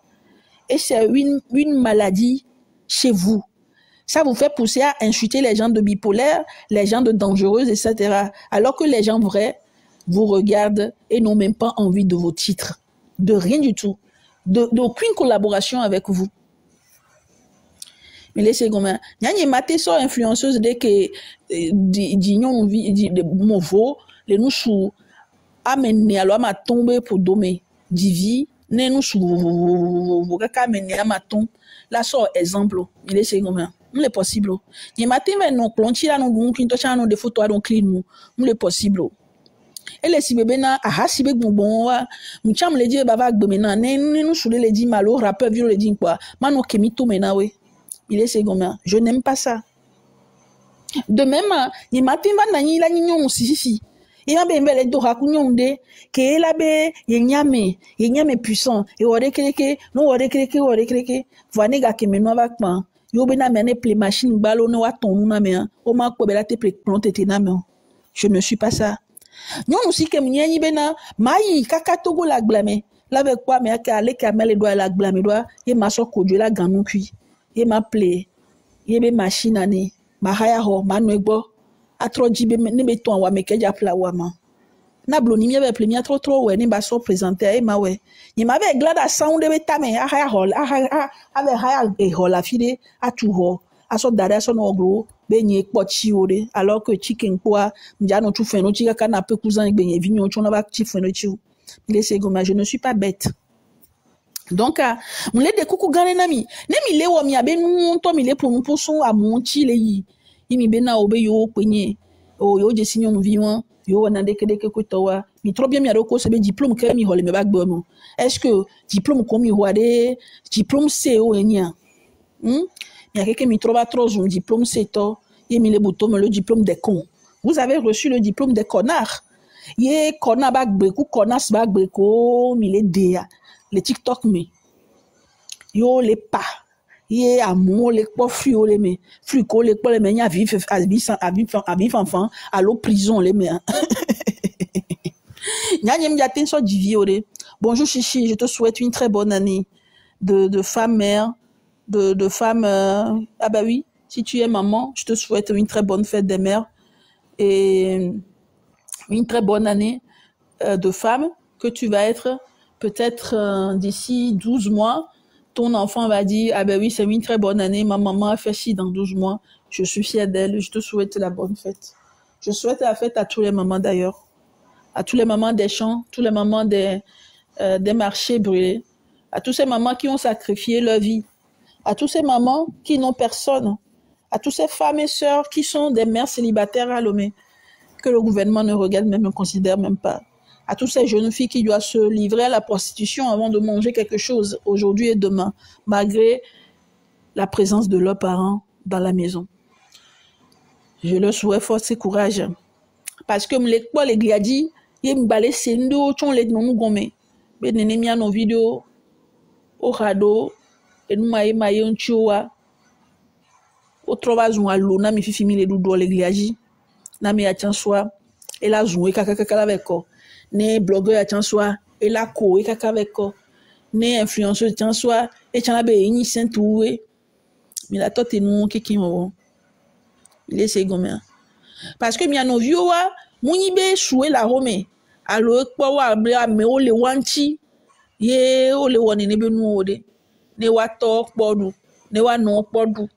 Et c'est une maladie chez vous. Ça vous fait pousser à insulter les gens de bipolaires, les gens de dangereuses, etc. Alors que les gens vrais vous regardent et n'ont même pas envie de vos titres. De rien du tout. D'aucune collaboration avec vous. Mais laissez comme ça. N'y maté so influenceuse dès que d'ignon de movo les nous sous amener alors ma tomber pour dommer divi ne nous sous kaka amener ma tombe là so exemple il est comme ça. C'est possible. N'y maté mais non clonchi là non kinto cha non de photos donc clean nous. C'est possible. Et les si bébé na aha si bébé bon wa mcham le dit baba gbe mena ne nous sous le dit malo rappeur vieux le dit quoi mano kemito mena we. Il est secondaire. Je n'aime pas ça. De même, il m'a dit que il a nyon si. Il m'a bien belle de raconter que il a bien il nyame puissant. Et on rekreke, non on rekreke. Voilà gars qui me noie avec moi. Yo bena mene ple machine balo no aton na me. O ma ko bela te ple planté na me. Je ne suis pas ça. Non aussi que mnyani bena mai kaka togo la blame. Là avec quoi mais ka ale kamel doit la blame doit et ma so ko la ganou kui. Ye ma play ye be machine ani ma haya ho ma no egbo atro jibe ne be ton wa me keja pla wa ma na bloni mi be plemi trop we ni ba so présenter ma we ni ma be glada sound de betame a ha hol a ha e hol afide a tu ho a so dada so no gro be ni pochi ore alors que chicken kwa mja no tu fe no chika kana pe cousin be ni vignon chona ba chi fe no chi laissez goma je ne suis pas bête. Donc on les de kuku gane nami ne mi le wo mi abe nu to mi le pour nous son a mon chi le yi mi be na obe yo penye o yo je signon no vivant yo wana deke ko towa mi trop bien mi aroko se be diplôme que mi hole me bag bomo est-ce que diplôme ko mi hoade diplôme C o enya mi akeke mi trop un diplôme C to ye mi le bouton le diplôme des cons. Vous avez reçu le diplôme des connards. Ye kona bag beku kona bag beko mi le dea le TikTok mi yo le pas ye amour le po frio le me fluko le po le me nya vivre à vivre enfant à l'eau prison le me nya nyem jatin so diviore. Bonjour Chichi, je te souhaite une très bonne année de femme mère de femme ah bah oui, si tu es maman, je te souhaite une très bonne fête des mères et une très bonne année de femme que tu vas être peut-être d'ici 12 mois. Ton enfant va dire, ah ben oui, c'est une très bonne année, ma maman a fait ci dans 12 mois, je suis fière d'elle, je te souhaite la bonne fête. Je souhaite la fête à tous les mamans d'ailleurs, à tous les mamans des champs, tous les mamans des marchés brûlés, à tous ces mamans qui ont sacrifié leur vie, à tous ces mamans qui n'ont personne, à toutes ces femmes et sœurs qui sont des mères célibataires à Lomé, que le gouvernement ne regarde même, ne considère même pas. À toutes ces jeunes filles qui doivent se livrer à la prostitution avant de manger quelque chose aujourd'hui et demain, malgré la présence de leurs parents dans la maison. Je leur souhaite force et courage. Parce que les gliadi, ils me balent sendo, chon les non gomé. Mais nene mia nos vidéos au rado et nous maye un chioa. Au trova zon l'eau na mi fifi mi les doudou les gliadi. Na mi atien soa et la zon et kaka avec ko. Ne blogueur atien soa et la ko et kaka avec ko. Ne influenceur atien soa et tiens la be ni sentoué. Mais la tote nous qui mo. Il est segomé. Parce que mi ano vioa muni be soué la rome. Alors kwa wa bla me o le wanchi ye o le woni ne be nu ode. Ne wa to podu, ne wa no podu.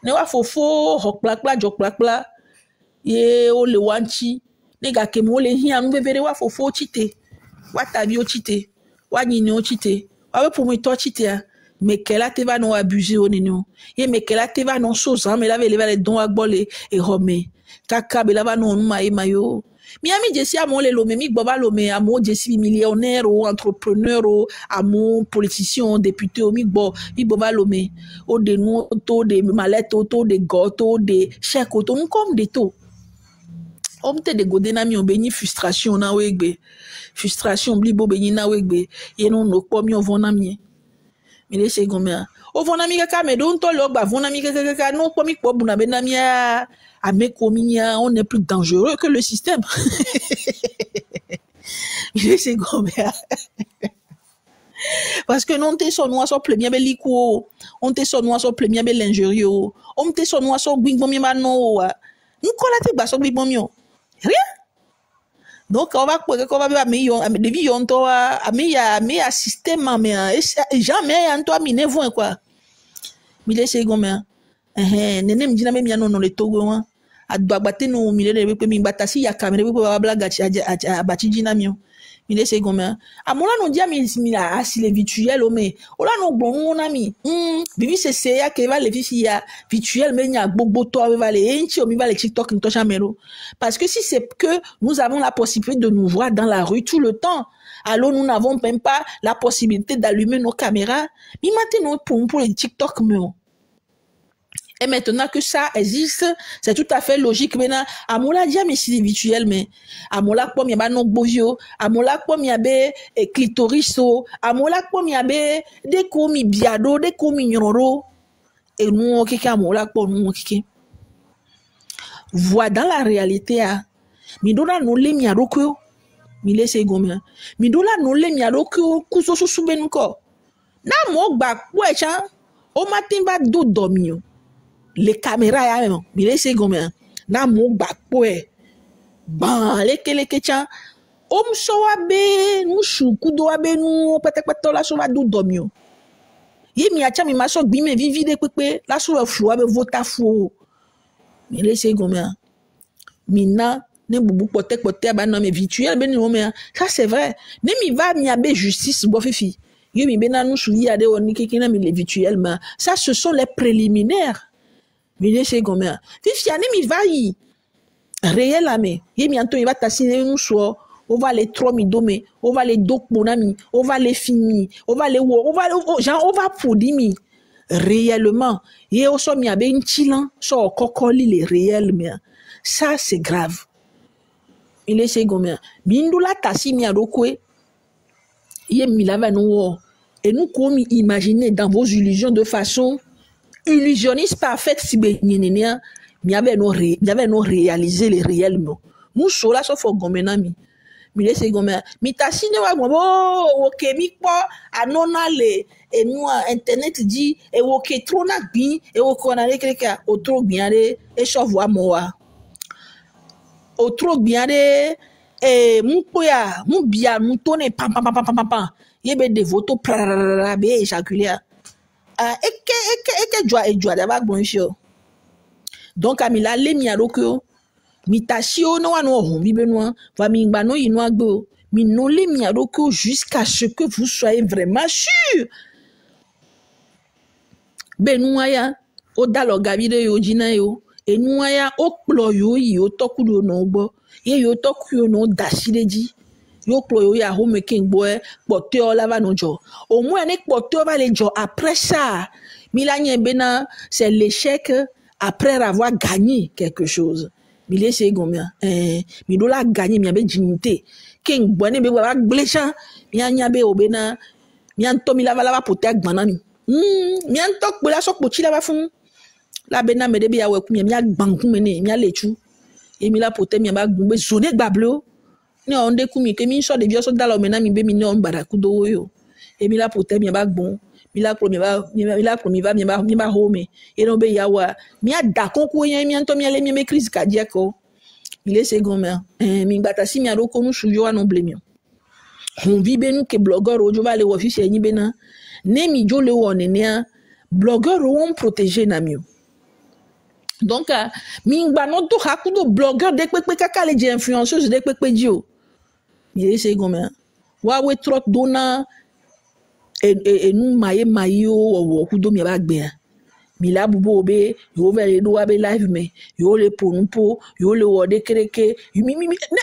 Ne wa fofo hokplakpla jokplakpla ye o le wanchi ne ga ke mo le hian nu bevere wa fofo chite wa tabi o chite wa nyini o chite wa be pour me to chite a mais qu'elle a te va non abuser au nino ye mais qu'elle a te va non chose mais la va les dons à bolé et romé kaka be la va non mayo Miami Jessi a mon le lomé mi boba lomé a mon Jessi millionnaire ou entrepreneur ou a mon politicien député ou mi boba lomé au de nous auto de mallette auto de gâteau de chèque auto comme de tout on te de godena mi on béni frustration na wegbe frustration blibo béni na wegbe ye non no po mi on vona mi mi laisse gomé o vona mi kaka me don to lo ba vona mi kaka no po mi po buna bena mi à mes communes, on est plus dangereux que le système. C'est comme parce que non te son noir so premier be liko, on te son noir so premier be lingerie, on te son noir so gbingbomi ma no. Nous kola te ba so gbingbomi rien. Donc on va ba meilleur devi yon to a meilleur système mais jamais en toi mine vont quoi. Mi laisse gomme. Nene mjina me miano no le togo wa adbagbate no mi le pe mi batasi ya kamere pe ba blaga a bati jina mi mi le se gome amola no dia mi la asi le virtuel o me ola no gbon na mi bibi se ya ke va le fifi ya virtuel me nya gbogbo to va le enchi o mi va le TikTok ni to chamero parce que si c'est que nous avons la possibilité de nous voir dans la rue tout le temps alors nous n'avons même pas la possibilité d'allumer nos caméras mi maintenant pour les TikTok me. Et maintenant que ça existe, c'est tout à fait logique. Maintenant, à mon la dia mais c'est virtuel mais à mon la pom yaba no bovio, à mon la pom yabe clitoriso, à mon la pom yabe des komi biado, des komi nyoro. Et nous ok à mon la pom nous ok. Vois dans la réalité a mi dona no le mi aroko mi laisse gomé. Mi dona no le mi aroko kuso susubenu ko. Na mo gba po e chan o matin ba do domio. Les caméras ya même mi laisse gomé na mo gba po e ban leke tchan so wabe nous choukou do wabe nous peut-être la so va do domio ye mi acha mi maso gbi me vivi de pepe la so flo wabe vota fo mi laisse gomia mina ne bubu pote ba non mais virtuel ben no mais ça c'est vrai ne mi va mi abe justice bo fifi ye mi bena nous souvi ade oni kekina mi les virtuel mais ça ce sont les préliminaires mi laisse gomia fifi ane mi va yi réel ame ye mi anto il va tassiner nous so on va les 3 midome on va les dok bonami on va les fini on va les on va pour dimi réellement et on so mi abe nchilan so kokoli les réels mais ça c'est grave il est segomia mindula tassi mi adokwe ye mi lava no et nous comme imaginer dans vos illusions de façon illusionniste parfaite si be nyenenia mi avait no réaliser les réels nous so la so for gomenami mi laisse gomea mi tasine wa gbo oke mi po anona le enu internet di e woke tro na gbin e woko na le kreka o tro gbin ade e shovu amowa o tro gbin ade mu poya mu bia mu tone pam ye be de voto pra be éjaculer eke joa da ba gbon sho donc amila le mi aroko mi tasio no wa no hon bi benoa va mi ngba no yinu agbo mi no le mi aroko jusqu'à ce que vous soyez vraiment sûr benua ya o dalo gabide yo jina yo enua ya o plo yo yi o tokudo no gbo ye yo toku no dasileji yo plo yo ya home king boy pote o lava no jo au moins nek pote o va le jo après ça milanye bena c'est l'échec après avoir gagné quelque chose mi laisse gomia mi do la gagner mi abe dignité king boy be wa gblecha mi anya be obena mi anto mi lava pote agbana mi mi anto pe la so pochi lava fun la bena me de be ya we ku mi agbanku me ne mi alechu e mi la pote mi ba gbon be zone gbablo ni on de ku mi ke mi so de bio so dalo me na mi be mi ne on barakudo yo e mi la pote mi ba gbon mi la pro mi ba home e no be ya wa mi ada konku yen mi anto mi ale mi me crise cardiaque mi laisse gomia mi gbata si mi aroko nu sujo wa no blame on vi be nu ke blogueur ojo va le officiel ni bena ne mi jo le won ne blogueur on protéger na mi donc mi ngba no to hakudo blogueur de pepe kaka le influenceuse de pepe dio mi laisse gomia wa we trop dona et nous mayo wo kudo mi ba gbe mi la bubo be yo vele do wa be live me yo le ponumpo yo le wo de kereke mi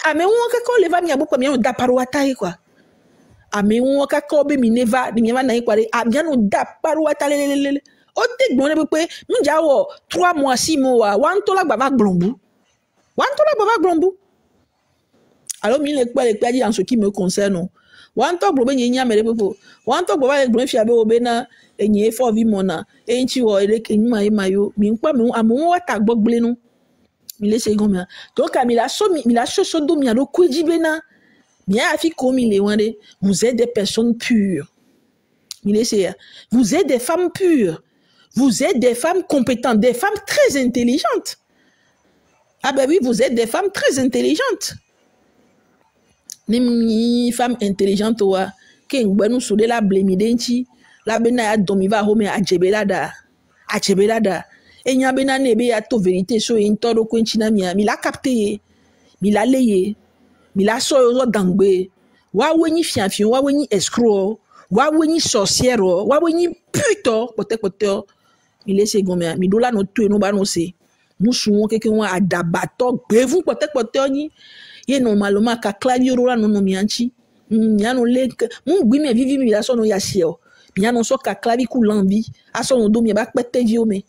ame won ka ko le va mi aboko mi on da paruata quoi ame won ka ko be mi neva ni mi va na ikware abian on da paruata le o te gbon le pe mi ja wo 3 mois 6 mois wan to la gba va glombu alors mi le pe di en ce qui me concerne wan to gbo be nya mere popo wan to gbo ba le gbo fi abe obena enye fo vi mona enchi wo ele kenyu mayo mi npa mi amu wa ta gbo gble nu mi le se gomia donc mi la so do mi alo kweji bena mi a fi ko mi le wande vous êtes des personnes pures mi le se vous êtes des femmes pures vous êtes des femmes compétentes des femmes très intelligentes ah ben oui vous êtes des femmes très intelligentes ni femme intelligente wa ke ngbenu so de la blemidenchi la bena ya domi va home ajebelada enya bena ne be ya to vérité so intoro kwenchi na mi la capter mi la leye mi la so yo dangbe wa wenyi fianfion wa wenyi escroc wa wenyi sorcière wa wenyi puto pote mi laisse gomia mi do la no to no ba no se musu keke wa adabato gbevu pote ni ye normalement ka clavier rola no mianchi miano le mun gbi me vivi mi la so no ya sio miano so ka clavier ku l'envie aso no do mi ba pete vi o me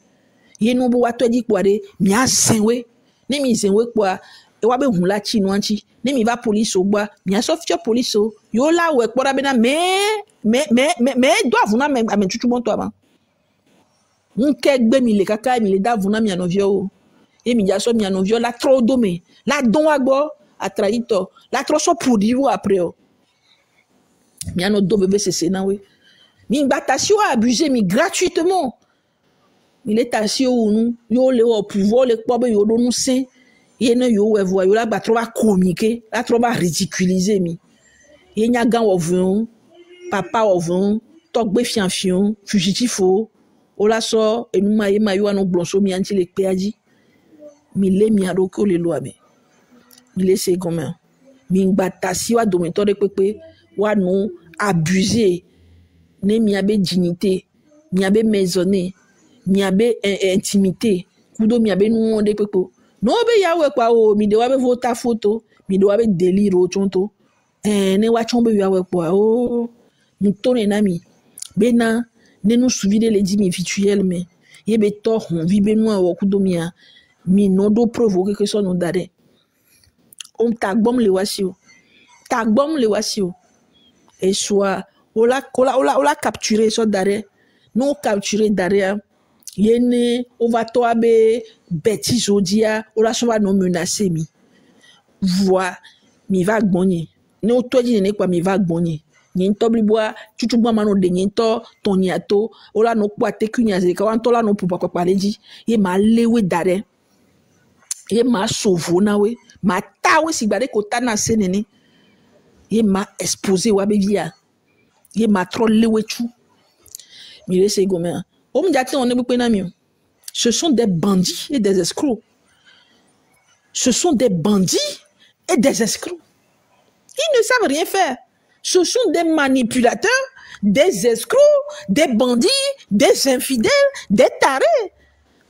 ye no bo wa to di kware mi asenwe ne mi zenwe kwa e wa be hun la chi no anchi ne mi va police o gba mi aso fio police o yo la we kpora be na me do avuna me ame tutu bon to aba nke gbe mi le kaka mi le da avuna mi anovio o e mi ja so mi anovio la trop do me la don agbo a traito la trop so produit après mi ano do bébé c'est na we mi batasio a abusé mi gratuitement mi le tasio ou nous yo le au pouvoir le pobe yo do nous sain Yene yo we voyo la ba trop ba comiquer, la trop ba ridiculiser mi. Yenya gan ovun, papa ovun, tok be fianfion, fugitifo. Ola so enu maye mayo anu blonso mi anti le peaji. Mi le mi adoko le lo abe. Mi le se gomen. Mi ngbata si wa domitore pepe wa no abuser. Ne mi abe dignité, mi abe maisonné, mi abe intimité. Kudo mi abe nou de pepe. No be yawe kwa o mi de wabe vota photo, mi de wabe délire o chonto. Ne wa chombe yawe kwa o mi tone na mi. Bena ne nous souvide les dits mi virtuel mais ye be to hon vi be nou o kudo mi no do provoquer que so no dare. On tagbom le wasio. Tagbom le wasio. Et soit ola capturer so dare. Non capturer dare. Yene on va to abe bêtise odia ola so va no menacer mi. Voix mi va gbonye. Ne o to di ne kwa mi va gbonye. Ni ntobli boa chuchu boa mano de nyento toniato ola no kwa tekunya ze ka wantola no pupa kwa paleji ye ma lewe dare. Ye ma sauvo na we ma tawe si gbade ko tana senene. Ye ma exposé wa be via. Ye ma trop lewe chu. Mi le se gomen. Ce sont des bandits et des escrocs. Ce sont des bandits et des escrocs. Ils ne savent rien faire. Ce sont des manipulateurs, des escrocs, des bandits, des infidèles, des tarés.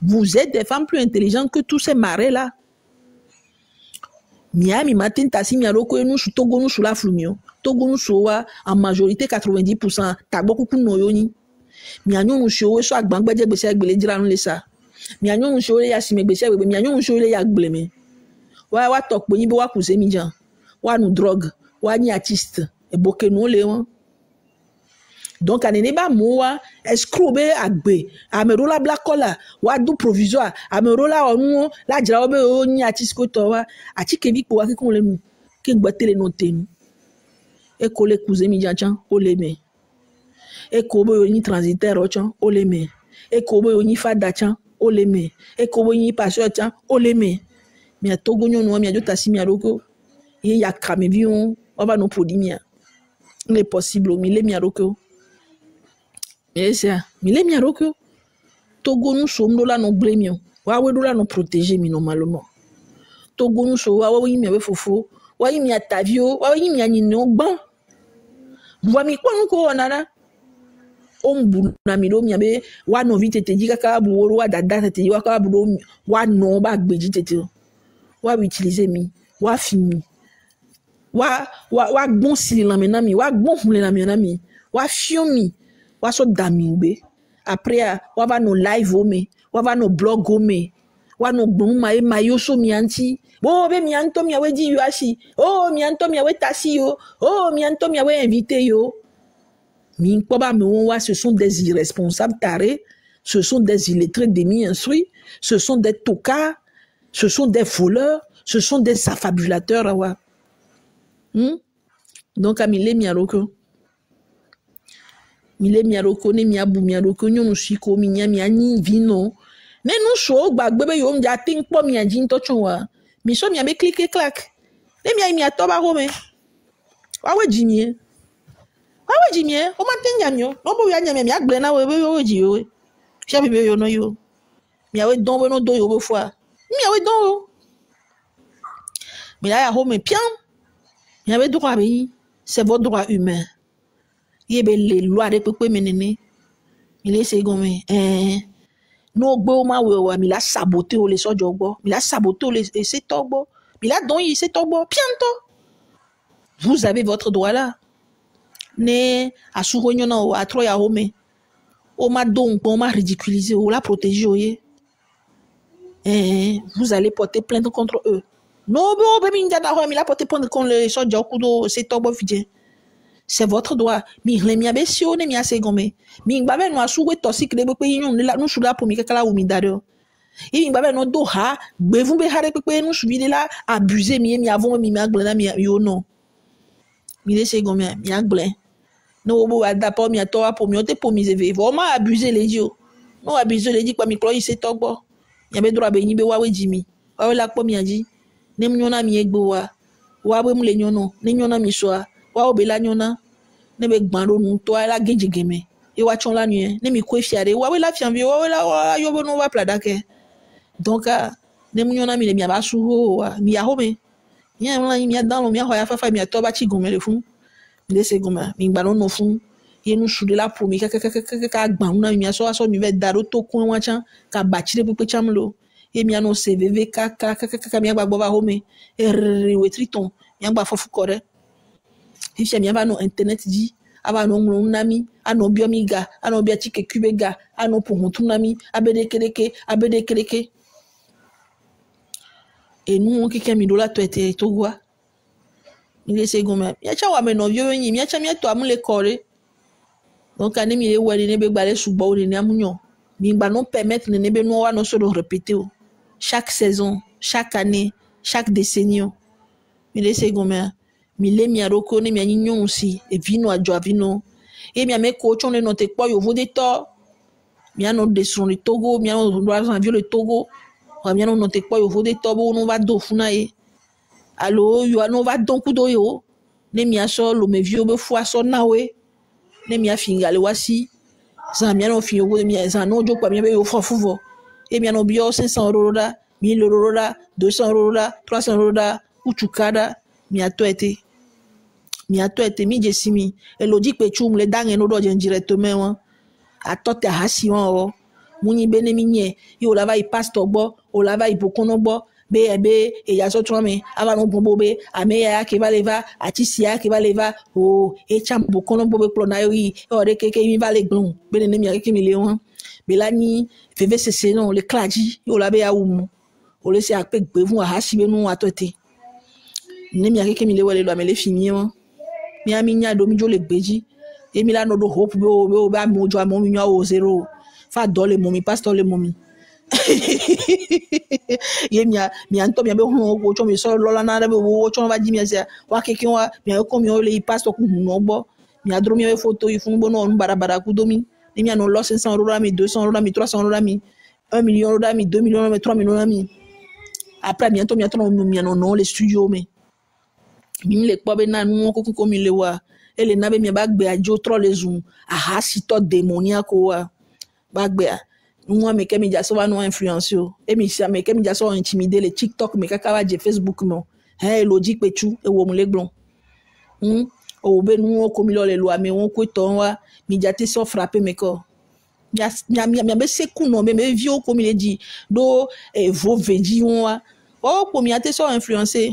Vous êtes des femmes plus intelligentes que tous ces marés-là. Miami matin tasi miaroko nous sous Togo nous sous la flumio. Togo nous sous en majorité 90%. Tagbo kuku noyoni. Mianyo nous show so agbangba je gbese agbele dira nu lesa. Mianyo nous show le ya sime gbese agbe mianyo nous show le ya gbleme. Wa tok po yin be wa kuze mi jan. Wa nu drogue, wa ni artiste e boke nu le won. Donc anene ba mo wa escrow be agbe, amerola black collar, wa du provisoire, amerola onu la jira obe o ni artiste ko to wa, ati ke bi po wa ki kon le nu. Ke gbate le no tenu. E ko le kuze mi jan chan o le me. E kobo yo ni transitaire ochan o le me. E kobo yo ni fada chan o le me. E kobo ni pasteur chan o le me. Mi a Togo nyon no mi a jota si mi a roko. Ye ya kame vion o va no podi mi a. Il est possible mi le mi a roko. Et ça, mi le mi a roko. Togo nous sommes là no blemion. Wa we do la no protéger mi normalement. Togo nous so wa we mi a fofo. Wa mi a tavio, wa mi a ni no gban. Wa mi kwa no ko onana. Ombu na milo miabe wa no vite te di kaka bu woro wa dada te di wa kaka bu wa no ba gbeji tete wa utiliser mi wa fimi wa gbon sili la mena mi wa gbon hunle la mena mi wa fion mi wa so damingbe après wa va no live o me wa va no blog o me wa no gbon ma yo so mi anti bo be mi anto mi awe di yo asi oh mi anto mi awe tasi yo oh mi anto mi awe invité yo. Ce sont des irresponsables tarés, ce sont des illettrés demi-instruits, ce sont des tocards, ce sont des voleurs, ce sont des affabulateurs. Donc, Mile Miaroko, ne miabu miaroko, nyon shiko, miani vino. Ne nous show, bebe yom jating po miajin tochonwa. Mi so miabe clique clac. Ne mia toba home. Wawe jimie. Awe jimie, o matin nyamyo, no bo ya nyame mi agble na we yo ji yo. Sha bi yo no yo. Mi awe don we no do yo bo fois. Mi awe don. Mais là ya home pian. Mi awe droit bi, c'est votre droit humain. Yebe les lois de pepe menene. Mi laisse gomme. No gbe o ma we wa mi la saboter o le so jogbo. Mi la saboter o le se togbo. Mi la don yi se togbo pianto. Vous avez votre droit là. Ne asuronyo na o atro ya home o ma don on ma ridiculiser o la protéger oye vous allez porter plainte contre eux no be mi nda ho mi la porter plainte contre les soldats kudo c'est tobo fidien c'est votre droit mi le mi abesio ne mi ase gome mi ngba be no asuwe toxique de pe yin la no sula pour mi kala o mi dado e mi ngba be no do ha gbe fun be hare pe no subi de la abuser mi avon mi agble na mi yo no mi laisse gome mi agble. No bo adapo mi atoa po mi ote po mi zeve vraiment abuser les dieux no abuser les dieux kwa mi cloy se togbo ya be droit be yin be wa we jimi wa we la po mi aji ne mnyona mi egbo wa be mule nyono ne nyona mi soa wa obela nyona ne be gbando nu to la gejegeme e wa chon la nuit ne mi ko fiare wa we la fianvi wa we la yo bono wa pladake donc ne mnyona mi le mi ba suho mi ya home mi ya mi ya dans lo mi ya ho ya fa mi ya to ba chi gome le fun mi se gome mi gbando no fun ye nu sude la pour mi ka gban na mi ya so mi ve daro to kun wa chan ka ba chi le pe chamlo e mi ya no cvv ka mi ya gbagbo ba home e we triton mi ya gba fofu kore ifia mi ya ba no internet di aba no nglo nami ano biomiga ano bia chike kubega ano puhutu nami abede kereke et nous qui mi dola to ete to gwa mi se goma mi acha wa me no vio yin mi acha mi to amule kore donc ane mi le wali ne be gbale subo ni amunyo mi gba non permettre ne be no wa no so de répéter chaque saison chaque année chaque décennie mi le se goma mi le mi aroko ne mi anyo aussi et vino ajo vino et mi ame ko chon no te po yo vo de to mi ano de son le Togo mi ano droit en vieux le Togo mi ano no te po yo vo de to bo no va do funa e allo yo ano va don kudo yo ne mi aso lo me vieux be fu aso na we ne mi afinga le wasi za mi ano fi yo mi za no jo pa mi be yo fofuvo e mi ano bio 500 € da 1000 € da 200 € da 300 € da uchukada mi ato ete mi jesimi elodi pe chum le dange no do directement wa atote hasi wa o muni bene mi nye yo la va i pastor bo o la va i bokono bo be e ya so trome ava no bombo be ame ya ke va leva atisi ya ke va leva o e cham bokono bo be plona yo yi o de ke mi va le glon bene ne mi ke mi le wa be la ni vvcc non le klaji yo la be ya umu o le se akpe gbevu hasi be nu atote ne mi ke mi le wele lo ame le fini wa mi ami nya do mi jo le gbeji e mi la no do hope be o ba mo jo amo mi nya o zero fa do le mo mi pastor le mo mi ye mi anto mi be hu o cho mi so lo la na be o cho ba ji mi ase wa keke wa mi ko mi o le pastor ku hu no gbo mi adro mi e photo yi fun bo no barabara ku do mi ni mi ano lo 500 € mi 200 € mi 300 € mi 1 million € mi 2 millions mi 3 millions mi après mi anto mi ano no le studio mi le kpo be na nu ko mi le wa ele na be mi ba gbe ajo tro le zoom aha si to demoniaque wa ba gbe nu me ke mi ja so wa no influence o e mi si me ke mi ja so intimider le TikTok me kaka wa je Facebook mo elodi pechu e wo mu le glon o be nu ko mi lo le lo ame won ko to wa mi ja te so frapper me ko mi be seku no me vio ko mi le di do vo veji won wa o ko mi ate so influencer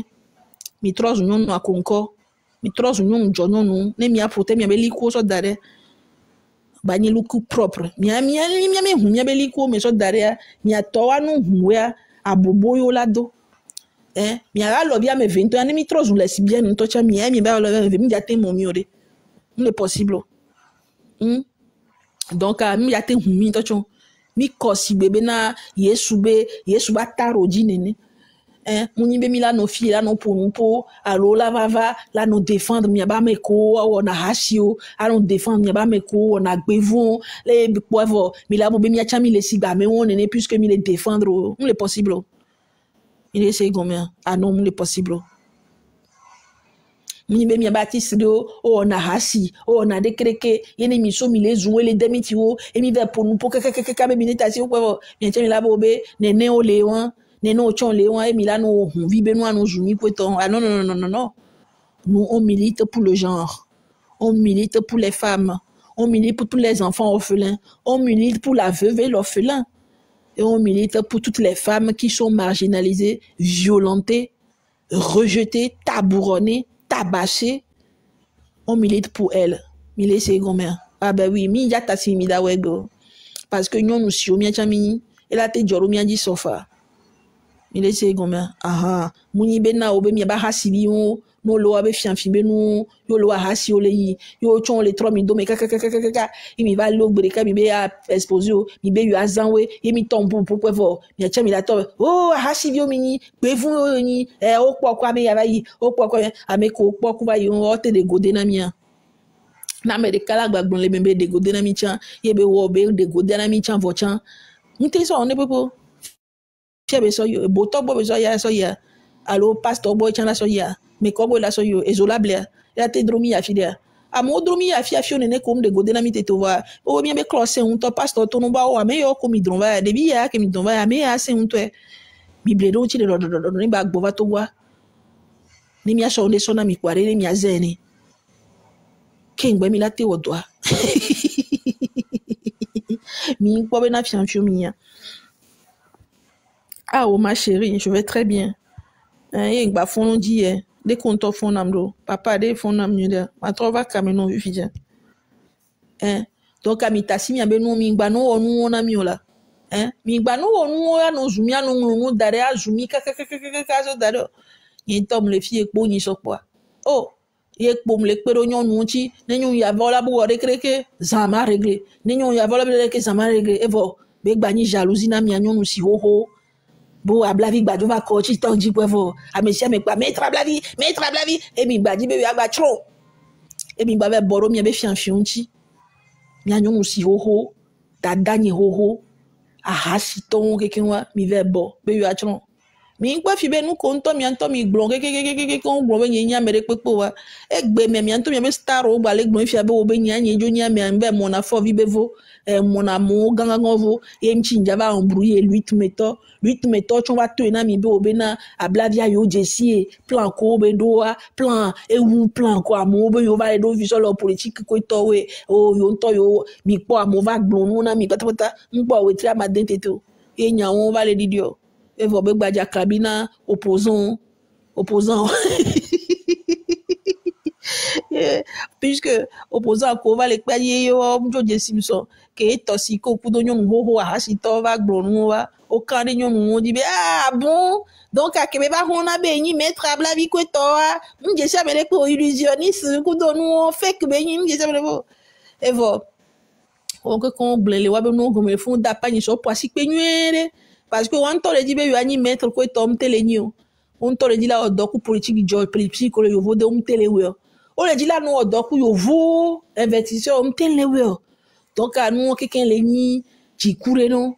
mi trozo nyon na konko mi trozo nyon jono nu ne mi apote mi be liko so dare ba ni luku propre mi hu mi be liko me so dare mi atowa nu hu ya abobo yo lado mi ara lo bia me 20 ani mi trozo les bien to cha mi ba lo mi jate mo mi ore non est possible donc mi jate hu mi to cho mi kosi bebe na yesu ba taro ji nene muni be mi la no fi la no po alo la va la no défendre mi ba me ko on a hasio a no défendre mi ba me ko on a gbevon les poivre mi la bo be mi a chami le siga mais on ne puisque mi le défendre non est possible il essaye combien ah non non est possible mi be mi baptiste do on a hasi on a décréqué yene mi so mi les jouer les demiti o et mi va pour nous pour que be mi netasi o poivre mi chami la bo be nene o leon neno chon leon et milano vibe nous nous juni poton ah non nous on milite pour le genre on milite pour les femmes on milite pour tous les enfants orphelins on milite pour la veuve et l'orphelin et on milite pour toutes les femmes qui sont marginalisées violentées rejetées tabouronnées tabassées on milite pour elles mi laisse gomen ah ben oui mi ya tasi mi da wego parce que nous si o mi chami et la te joro mi di sofa mi laisse gomen aha muni bena obe mi ba hasibi o no lo abe fianfi be no yo lo hasi o le yi yo chon le 3000 do me kaka mi va lo gbere ka mi be a exposé o mi be yo azanwe e mi tombo pour mi acha mi la to oh hasibi o mi ni pe fun ni o po kwa me ya ba yi o po kwa ame ko po ku ba yi o te de gode na mi na me de kala gbagbon le be de gode na mi chan ye be wo be de gode na mi chan vo chan nte so on ne popo fiabe so yo bo to bo be so ya Allo, pasteur boy, tiens la soya. Mais comment la soyo? Ezola bler. Ya te dromi ya filia. A mo dromi ya fia nene comme de godena mi te tova. O bien be closer un to pasteur to no ba o ame yo komi dronva. Debi ya ke mi dronva ame ya se un to. Bible do ti de do ni ba gbova to wa. Ni mi a so ne so na mi kware ni mi a zeni. King be mi la te odwa. Mi kwa be na fianfio mi ya. Ah oh ma chérie, je vais très bien. Hein, ba fon di e. Dès qu'on t'offre fond amdo, papa dès fond amdo, ma trova kameno vivija. Hein, donc amita si mi abe no mi gba no onu ona mi ola. Hein, mi gba no onu ya no zumi anu no dare azumi ka so dare. Yin tom le fi epo yin so po. Oh, ye epo me le pero nyon nu chi, ne nyon ya vola bo re kreke, zama réglé. Ne nyon ya vola be ke zama réglé. Evo, be gba ni jalousie na mi anyon nu si ho ho. Bo ablavi gbadu va ko chi ton di poevo a mesia me pa metra blavi e mi gbadi be agba tro e mi gba be boro mi be fian fiunchi mi anyon si ho ho da dani ho ho a hasi ton ke kenwa mi ve bo be yo atron mi ngba fi be nu ko nto mi anto mi gbon ke ko gbon be nya mere pepo wa e gbe me mi anto mi be star o gba le gbon fi abe o be nya jo nya me be mo na fo vi be vo mon amour ganga ngovo e mchi njava embrouiller lui meto chon va to na mi be obena ablavia yo jesie plan ko be doa plan e wu plan ko amo be yo va do visual politique ko to we o yo to yo mi po amo va gbon na mi patapata npo we tri amadin teto e nya won va le didio e vo be gbaja kabina opposant puisque opposant ko va le payer yo mjo jesimso ke tosiko kudo nyon ho a si to va gbonu wa o kan de nyon di be ah bon donc a kebe ba hona be yin mettre abla vi ko to a mje sa bele ko illusionniste kudo nu fake be yin mje sa bele bo e vo o ko kon blele wa be no go me fun da pa yin so po si pe nyere parce que on to le di be yo ani mettre ko to mtele ni on to le di la odoku politique jo politique ko le yo vo de mtele we o le di la no odoku yo vo investisseur mtele we donc à nous quelqu'un les ni jikure no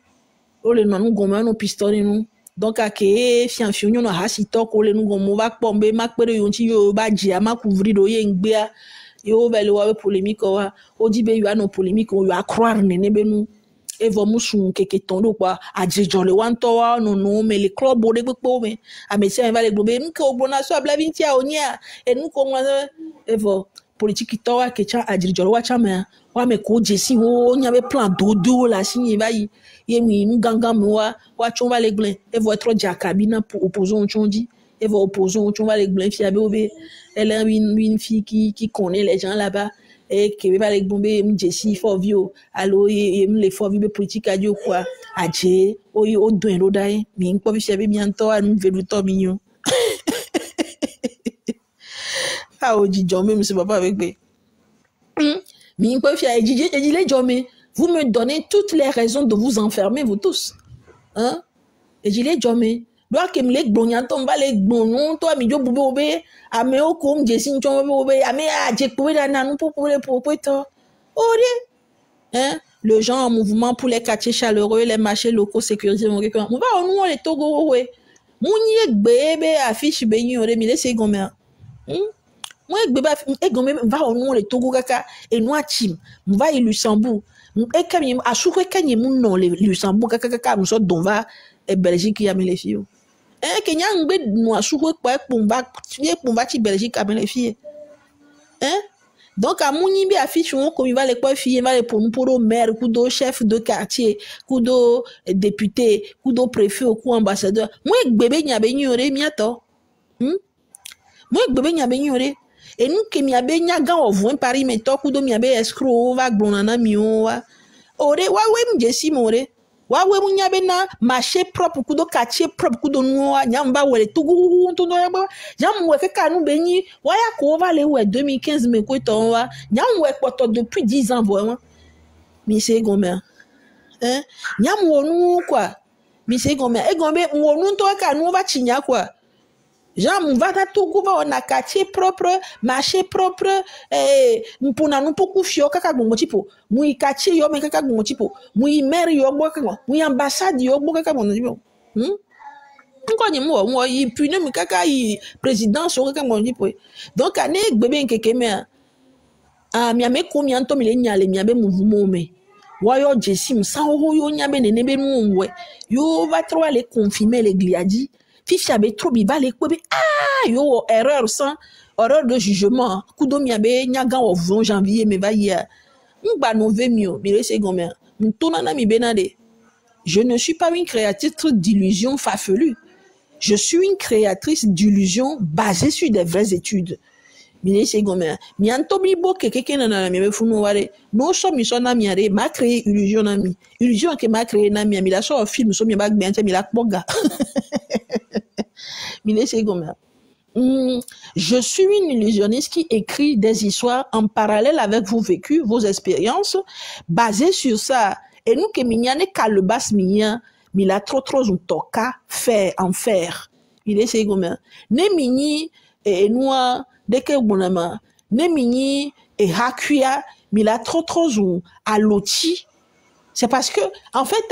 o le no ngoma no pistole no donc à ke fian fion no ha si to ko le no ngomo va pombe ma pere yo nti yo ba ji ama couvrir do ye ngbea yo be le wa polémique wa o di be yo no polémique yo a croire ne be nu e vo musun keke ton do kwa a jejo le wan to wa no mais le club o de pepo me a me se va le globe nko obona so abla vintia onia e nu ko mo e vo politique to wa ke cha a jejo wa cha me wa me ko jesi wo nya be plan dodo la sinye bayi ye mi nganga mo wa chon va le glen e vo être jakabina pour opposant chondi et va opposer on va les blancs fiabe obe elle est une fille qui connaît les gens là-bas et qui va les bomber Jessie for view allo et les for view politique adio quoi adje o doin lo dai mi npo fi fiabe bientôt à nous velu to mignon ah o jijo même c'est papa avec be mi npo fi a jije les jomé vous me donnez toutes les raisons de vous enfermer vous tous hein et les jomé doit que me le gbonyan to va le gbonun to mi jo bube obe ame o ko mje sin chon obe ame a je pobe da nanu pour to ore hein le gens en mouvement pour les quartiers chaleureux les marchés locaux sécurisés mon va on les togo we munye gbebe affiche be yin ore mi le se gomé moi gbebe e gomé va on les togo kaka et no achim va i Luxembourg e kami asuko kanye mun non le Luxembourg kaka mo so don va e Belgique ya me les filles Kenya ngbe no asuko pa pomba ti Belgique avec les filles hein donc à mouni bi affiche on comme il va les pas filles va les pour maire kudo chef de quartier kudo député kudo préfet ou ambassadeur moi bébé nya be nyore miato moi bébé nya be nyore et nous que mi abe nya ga ovon Paris mais to kudo mi abe escroc va glonana mi wa ore wa we mjesi more wa we munya be na marché propre kudo quartier propre kudo noa nyamba wele tugu to do yaba nyam we kaka nu be ni wa ya ko va le we 2015 me ko to wa nyam we poto depuis 10 ans vraiment mi se gomé hein nyam wonu quoi mi se gomé e gomé wonu to ka nu va chinya quoi Jam va ta tugu va na quartier propre marché propre mpuna nu poku fio kaka gbongo tipo mui quartier yo me kaka gbongo tipo mui maire yo gbo kaka mui ambassade yo gbo kaka gbongo tipo Encore ni moi il punit me kaka il président so kaka mon dit donc ane bébé nkeke me ah miame ko mi anto mi le nyale miabe mouvement me wa yo jesim sa ho yo nyabe ne be mu we yo va trop aller confirmer les gliadi fifi abe trop bi va le kwebe ah yo erreur sans erreur de jugement kudo miabe nyaga o vont janvier me va hier ngba novembre mi le segomer ntona na mi benade. Je ne suis pas une créatrice d'illusions farfelues. Je suis une créatrice d'illusions basées sur des vraies études. Mine segome mi antobi bo keke na mi be funu ware no so mi so na mi are ma créer illusion na mi illusion que ma créer na mi la so film so mi ba gbe ante mi la boga. Mine segome je suis une illusionniste qui écrit des histoires en parallèle avec vos vécus, vos expériences, basées sur ça. Et nous, que mignane kalebas mignan, mi la trop un toka, faire, en faire. Il est comme ne mini, et nous, dès que bonama, ne mini, et hakuya, mi la trop un à l'outil. C'est parce que, en fait,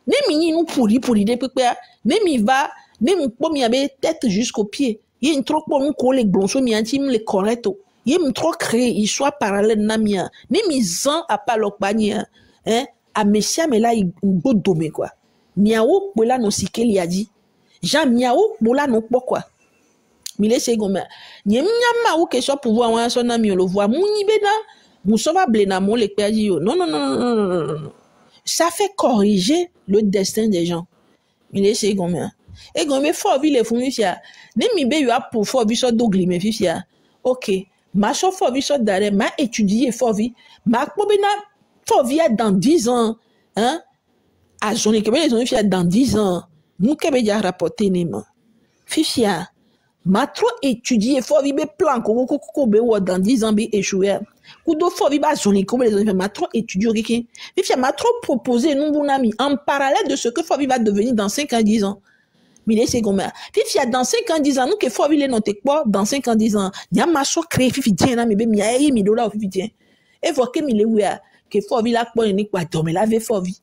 ne mini nous pourri, des pépé, ne mi va, ne mi po mi abe tête jusqu'au pied. Il y a une trop bon collègue blonso mi intime les correcto. Il y a une trop créé, il soit parallèle na mia. Ne mi zan à pas l'okbania, hein? A messia me la go dome quoi. Miao bola no sikeli a dit. Jean miao bola no quoi. Mile segoma. Nyem nyama ou que soit pouvoir wa so na mi le voir. Mouni bena, mou va blena mon le perdi yo. Non. Ça fait corriger le destin des gens. Mile segoma. Et gome fo vi le funu fia. Ne mi be yo pour fo vi so dogli me fia. OK. Ma so fo vi so dare ma étudier fo vi. Ma ko bena faut vivre dans 10 ans, hein? À journée que les gens dans 10 ans, nous qui avons déjà rapporté néma. Fifia, ma trop étudié, faut vivre plan que dans 10 ans bi échoué. Kudo faut vivre à journée que les gens ma trop étudié ok. Fifia m'a trop proposé nous bon ami en parallèle de ce que faut vivre va devenir dans 5 ans 10 ans. Mais c'est comme ça. Fifia dans 5 ans 10 ans nous que faut vivre notre quoi dans 5 ans 10 ans. Ya ma so créé fifi tiens na mi be mi ayi mi dola fifi tiens. Et voir que mi le ouya que faut vivre la quoi ni quoi dormir la vie faut vivre.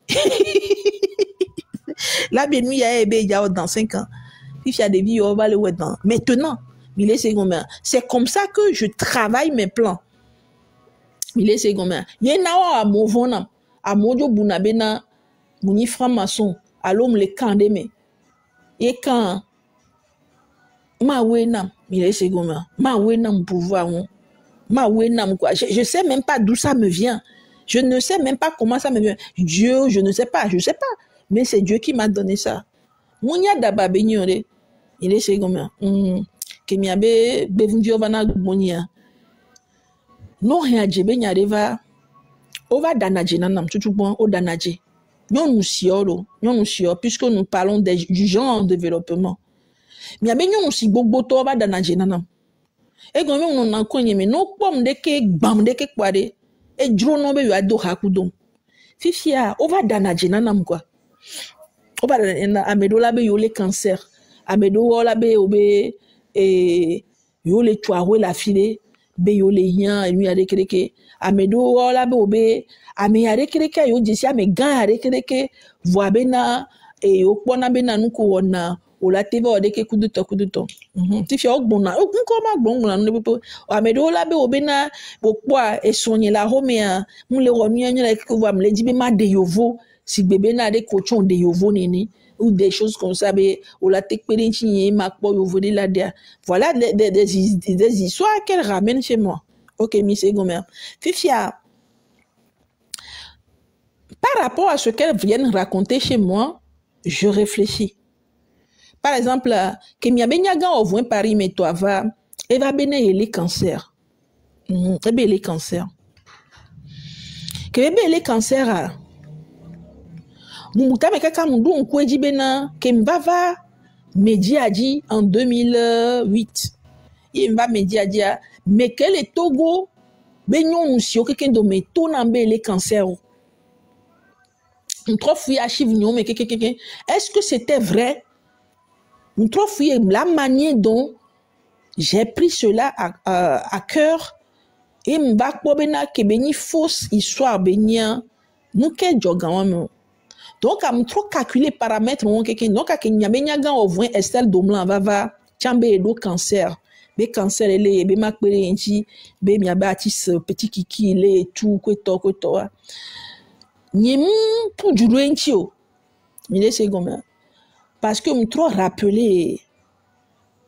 La bien nuit ya ebe ya dans 5 ans. Fifi a des vies on va le ouais dans maintenant. Mais c'est comme ça que je travaille mes plans. Mais c'est comme ça. Il y a na wa movona a mojo bunabena muni franc-maçon à l'homme le camp de me. Et quand ma wenam mais c'est comme ça. Ma wenam pouvoir ma wenam quoi. Je sais même pas d'où ça me vient. Je ne sais même pas comment ça me vient. Dieu, je ne sais pas. Mais c'est Dieu qui m'a donné ça. Mounia d'aba benyore. Il est chez Goma. Que mi abe bevundio vana monia. Non rien djebe nyareva. Ova danaje nanam tout bon o danaje. Non nous siolo, puisque nous parlons du genre en développement. Mi abe nyon si gbogbo to ova danaje nanam. E gome on nan konye me no pom de ke bam de ke kwade. Et drono be yado hakudom. Fifia, on va danaje nanam quoi. On va amedo la be yole cancer. Amedo la be obe yole tuawe la file be yole yan lui ade kreke. Amedo la be obe ame ade kreke yo disi ame gan ade kreke voa bena yo pona bena nuko wona o la teve o de ke kuduto. Fifia ogbona nko ma gbona no be amedo la be obena pokwa e sonye la homea mu le ronu anya la ke voa me le di be ma de yovo si bébé na de cochon de yovo nene ou des choses comme ça be o la te perenchi ma po yovo de la dia. Voilà des histoires qu'elle ramène chez moi. OK, mi c'est gomer. Fifia, par rapport à ce qu'elles viennent raconter chez moi, je réfléchis. Par exemple, que mi abenyaga au voin Paris mais toi va et va bene les cancers. Et bien les cancers. Que bébé les cancers Mumuta me kaka mundu nkweji bena que mbava Mediadi en 2008. Il m'a Mediadi mais quel est Togo benyon nous quelqu'un de me tonambe les cancers. On trouve fouille archive non mais quelqu'un est-ce que c'était vrai? On trouve fouille la manière dont j'ai pris cela à cœur et m'bak bobena que beni fausse histoire benia nous quel jogan. Donc, à me trop calculer paramètres, donc, à Kenyamenyagan au moins Estelle Domlan, va, Tchambe Edo cancer. Be cancer, elle est, be makbele inchi, be miabatis, petit kiki, il est tout, quoi, toi. Nyem, pour du loinchio. Mais c'est comme parce que me trop rappelé.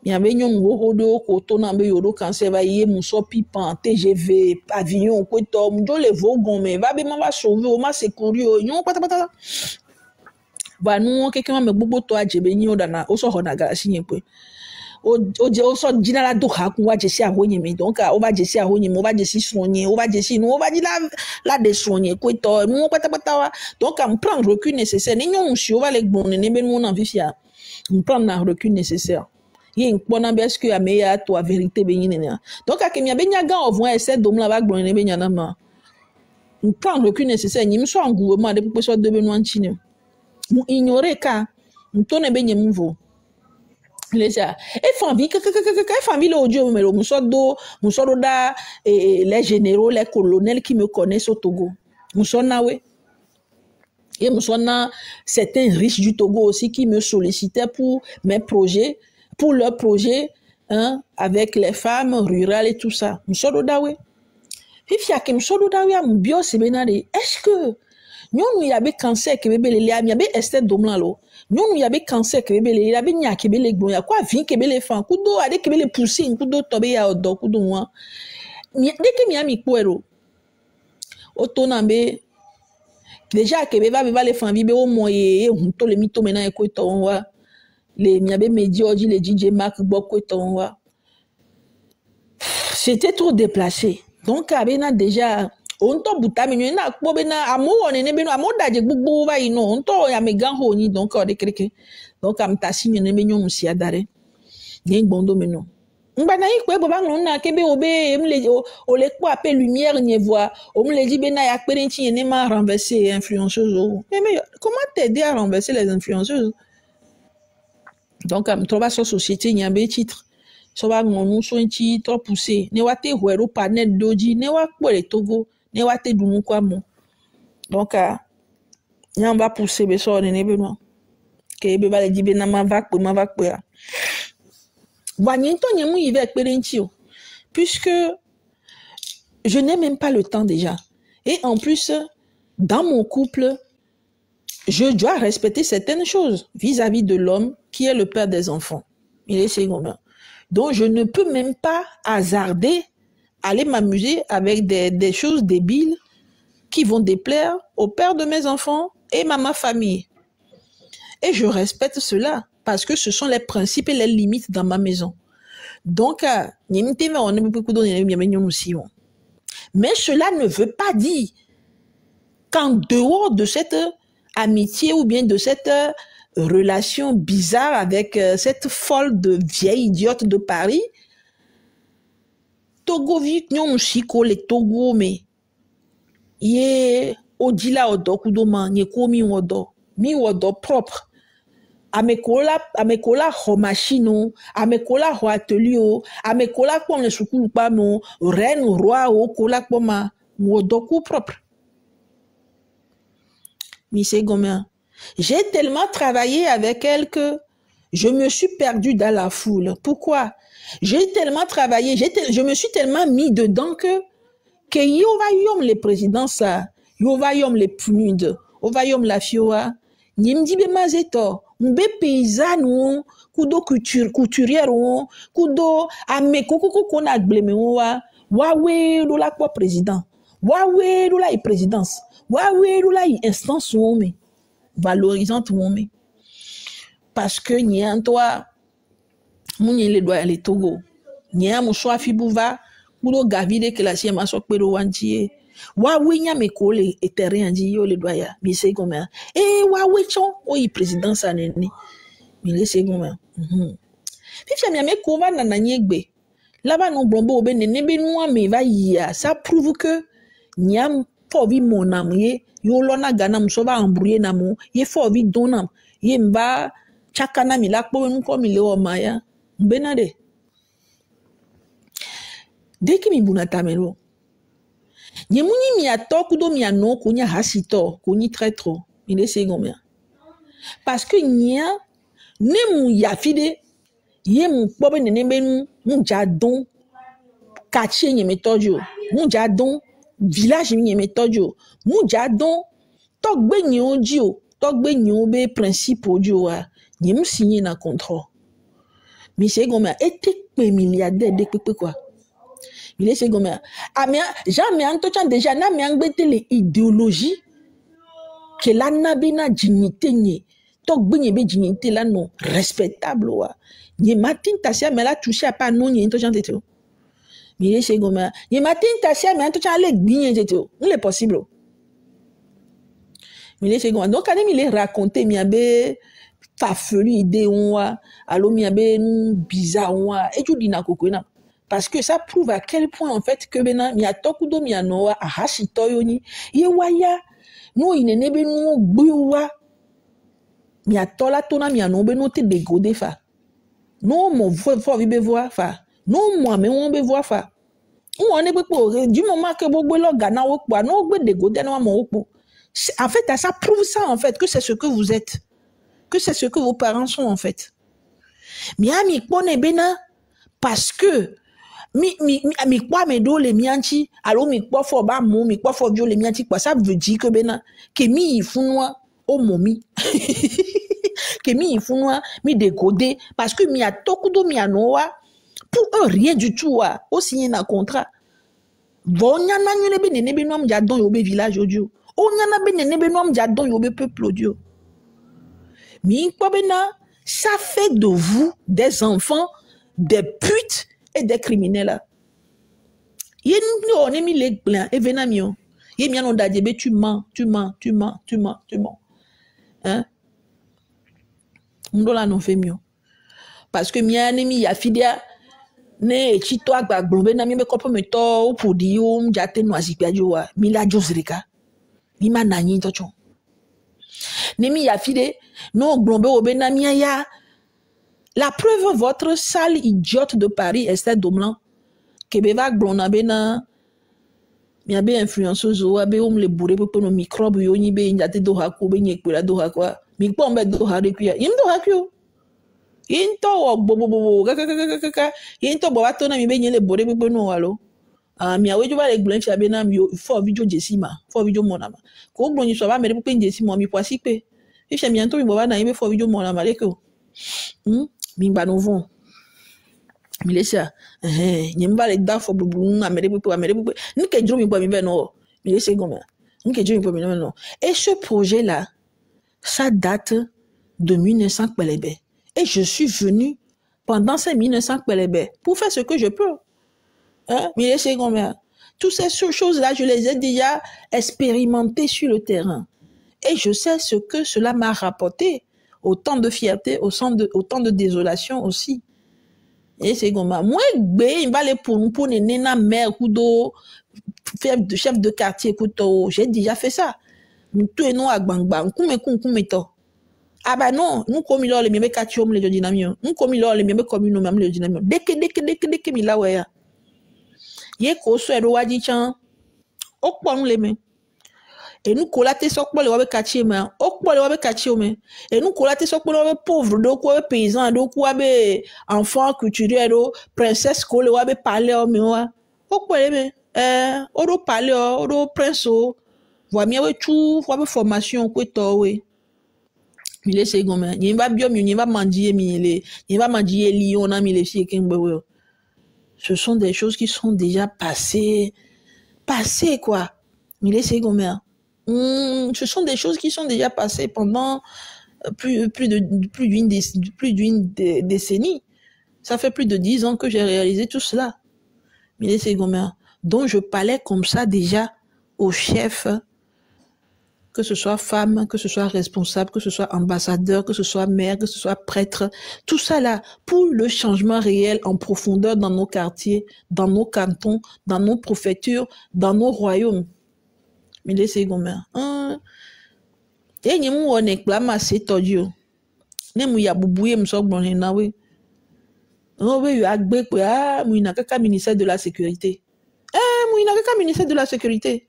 Il y avait un wodo koto na be yodo cancer va yé muso pipan TGV avion quoi to m'do le vogon mais va be ma va sauver o ma secourir nyon pata va nous quelqu'un me bobo to ajebe nyi odana o so hona ga sinye pe o so dina la do ha kun wa jesi ahonye me donc o va jesi ahonye mo va jesi soigner o va jesi no o va di la de soigner quoi to nous pata wa donc à me prendre recul nécessaire ni nyon si o va le bon ne be nous en vifia me prendre un recul nécessaire. Il est que ameya toi vérité bénina donc à kemia benya ga au moins essaie de me la bague bonne benya na ma on prend le cul nécessaire ni me soit en gouvernement de pour soit de benoît chine mu ignorer ka on tourne benya mvo les ça et famille que famille le audio mais mu soit do da les généraux les colonels qui me connaissent au Togo mu soit nawe et mu soit na certains riches du Togo aussi qui me sollicitaient pour mes projets pour leur projet, hein, avec les femmes rurales et tout ça. M'sodo dawe. Fifia ke m'sodo dawe a m'bio sebenade. Est-ce que nous y avait cancer que bébé les ami avait Esther Domlan lo. Nous y avait cancer que bébé les avait nya ke bébé gbo ya quoi vin ke bébé fan kudo ade ke bébé pousser kudo tobe ya odo kudo wa. Dès que mi ami kwero. Otonambe déjà que bébé va les fan vibe au moyen to le mito mena e ko to wa. Les miabe médioji les DJ Mac Boko Tonwa c'était trop déplacé donc abena déjà on to buta menyo na kpo bena amo woni ne beno amo daje gbugbu ba ino on to ya megan ho ni donc o de kreke donc am tasi ne menyo musia dare ni gbondo meno ngba na ikwe bo ba ngun na kebe obe emle o le kpo appel lumière ni voix o me le dit bena ya pere nti ne ma renverser influenceuse mais comment t'aider à renverser les influenceuses. Donc, am trouva sa société n'y a pas de titre. So va ngonu so nti trop poussé. Ne wate huero panel doji, ne wa kwele Togo, ne wate dumu kwa mo. Donc, n'y va pousser be so ne beno. Ke be ba le dibe na ma va kwe. Wanyento nyemu yive ekpere nti o. Puisque je n'ai même pas le temps déjà. Et en plus, dans mon couple, je dois respecter certaines choses vis-à-vis de l'homme qui est le père des enfants. Il est secondaire. Donc, je ne peux même pas hasarder aller m'amuser avec des choses débiles qui vont déplaire au père de mes enfants et à ma famille. Et je respecte cela parce que ce sont les principes et les limites dans ma maison. Donc, mais cela ne veut pas dire qu'en dehors de cette amitié ou bien de cette relation bizarre avec cette folle de vieille idiote de Paris, Togo vit nyon chiko le Togo me ye odila odo kudoma nye ko mi wodo propre amekola ho machine amekola ho atelier amekola kwa le sukulu pa mo reine roi o kola kwa ma wodo ku propre. Monsieur Gomer, j'ai tellement travaillé avec elle que je me suis perdue dans la foule. Pourquoi? J'ai tellement travaillé, je me suis tellement mis dedans que yo va yom les présidents ça, yo va yom les PNUD, yo va yom la FIOA, ni m'di be mazeto, m'be paysanne kudo couturière kudo ameko koko na bleme wa we do la quoi président, we do la présidence. Ouais, là, instance women, valorisante women. Parce que n'y a toi, mouni le doit aller Togo. N'y a mon choix fibouva, moulo gavide que la sienne m'a sopé le wantier. Ouais, n'y a mes collègues et terrain dit yo le doit ya, mais c'est comme ça. Eh, ouais, chon, oui, président ça n'est ni. Mais c'est comme ça. Puis, j'ai mis kova nananyegbe. Là-bas, non, blombo, ben, nebe noua, mais va y a. Ça prouve que n'y a fovi monam ye yo lona gana msoba embrouiller namo ye fovi donam ye mba chakana mi lakpo nu ko mi le o maya benade deki mi bunata melo nye munyi mi ato kudo mi ano kunya hasito kunyi très trop Il est combien? Parce que nia ne mu yafide ye mu pobe ne benu mu jadon quartier nye metodio mu jadon village nye metodio mu jadon togbe nye odio togbe nye obe principe odio wa nye mu signé na contrat. Mais c'est comme était peu milliardaire de peu quoi. Il est comme amia jamais en déjà na mi angbete les idéologies que la nabina dignité ni togbe nye be dignité là non respectable wa. Nye matin tasia mais la touché pas non nye to jante to. Mais c'est comme nye matin tasia mais to jale gbinye to. Il est possible. Mais c'est comme donc quand il raconter mi abe farfelu idée on allo mi abe bizarre on et tu dis na kokona parce que ça prouve à quel point en fait que bena mi atokudo mi anoa ahashito yoni ye waya no inene be no gbuwa mi atola tona mi anobe no te dégradé fa non mon fo vibe voir fa non moi mais on be voir fa on est pour du moment que bo gbe lo gana wo po no gbe dégradé no mo wo en fait ça prouve ça en fait que c'est ce que vous êtes, que c'est ce que vos parents sont en fait. Miami pone bena parce que mi kwa me do le mianchi allo mi kwa fo ba mo mi kwa fo bio le mianchi quoi ça veut dire que bena que mi ifunwa o momi que mi ifunwa mi décoder parce que mi a tokudo mi anoa pour eux rien du tout au signer un contrat vonya na nyune be ne be no am jadon yo be village audio o nyana be ne be no am jadon yo be peuple audio. Mi bena ça fait de vous des enfants, des putes et des criminels. Yé nous on est mis les blancs et venamio. Yé mi anon dadjebe tu mens. Hein? M'dola non fait mieux. Parce que mi anemi ya fidia ne chito agba glombe na mi be kopo me to pour dio mjate no azipia wa mi la josrika. Mi mananyi to chon. Nemi ya fide no glombe obena mi ya. La preuve, votre sale idiote de Paris, Esther Domlan, que beva glona bena, mi abe influenceuse ou abe le bourré pour nos microbes yo ni be njate do hako be nyek pula do hako mi po mbe do hare kuya yim do hakyo into wo bobobobo kaka into bo bato na mi be nyele bourré pour no walo mi awe jo ba le glen fi na mi fo video jesima fo video monama ko gloni so ba mere pour jesima mi poisi pe fi fi mi anto mi bo ba na yime fo video monama leko mi ba no von mi lesa nyemba le da fo bubu amere pour ni ke jro mi bo mi be no mi lesa goma ni ke jro mi bo mi no et ce projet là ça date de 1900 Pelebe et je suis venu pendant ces 1900 Pelebe pour faire ce que je peux mi lesa goma toutes ces choses là je les ai déjà expérimentées sur le terrain et je sais ce que cela m'a rapporté. Autant de fierté, autant de désolation aussi. Et c'est comme ça. Moi, il va aller pour nena mère ou chef de quartier, j'ai déjà fait ça. Tout est non à bang to. Ah bah non, nous comme il a les mêmes quartiers les dynamiques. Nous comme il a les mêmes communes même les dynamiques. Dès que il a ouais. Yé ko so ero wadi chan. Okpo nous les mêmes. Et nous collater sokpo le wabe quartier mais okpo le wabe quartier mais et nous collater sokpo le wabe pauvre do ko paysan do ko wabe enfant culturel do princesse ko le wabe parler o mi wa okpo le me odo parler odo prince o wa mi we tout wabe formation ko to we mi le se gomme ni ba bio mi ni ba mandier mi le ni ba mandier lion na mi le fi ken gbe. Ce sont des choses qui sont déjà passées quoi mi le se gomme. Ce sont des choses qui sont déjà passées pendant plus d'une décennie. Ça fait plus de 10 ans que j'ai réalisé tout cela. Mais c'est comme donc je parlais comme ça déjà aux chefs, que ce soit femme, que ce soit responsable, que ce soit ambassadeur, que ce soit maire, que ce soit prêtre, tout ça là, pour le changement réel en profondeur dans nos quartiers, dans nos cantons, dans nos préfectures, dans nos royaumes. Mi laissez gomme et ni mu on exclama c'est todio ne mu ya bubuye mso gbon na we on we yo agbe pe mu ina kaka ministère de la sécurité mu ina kaka ministère de la sécurité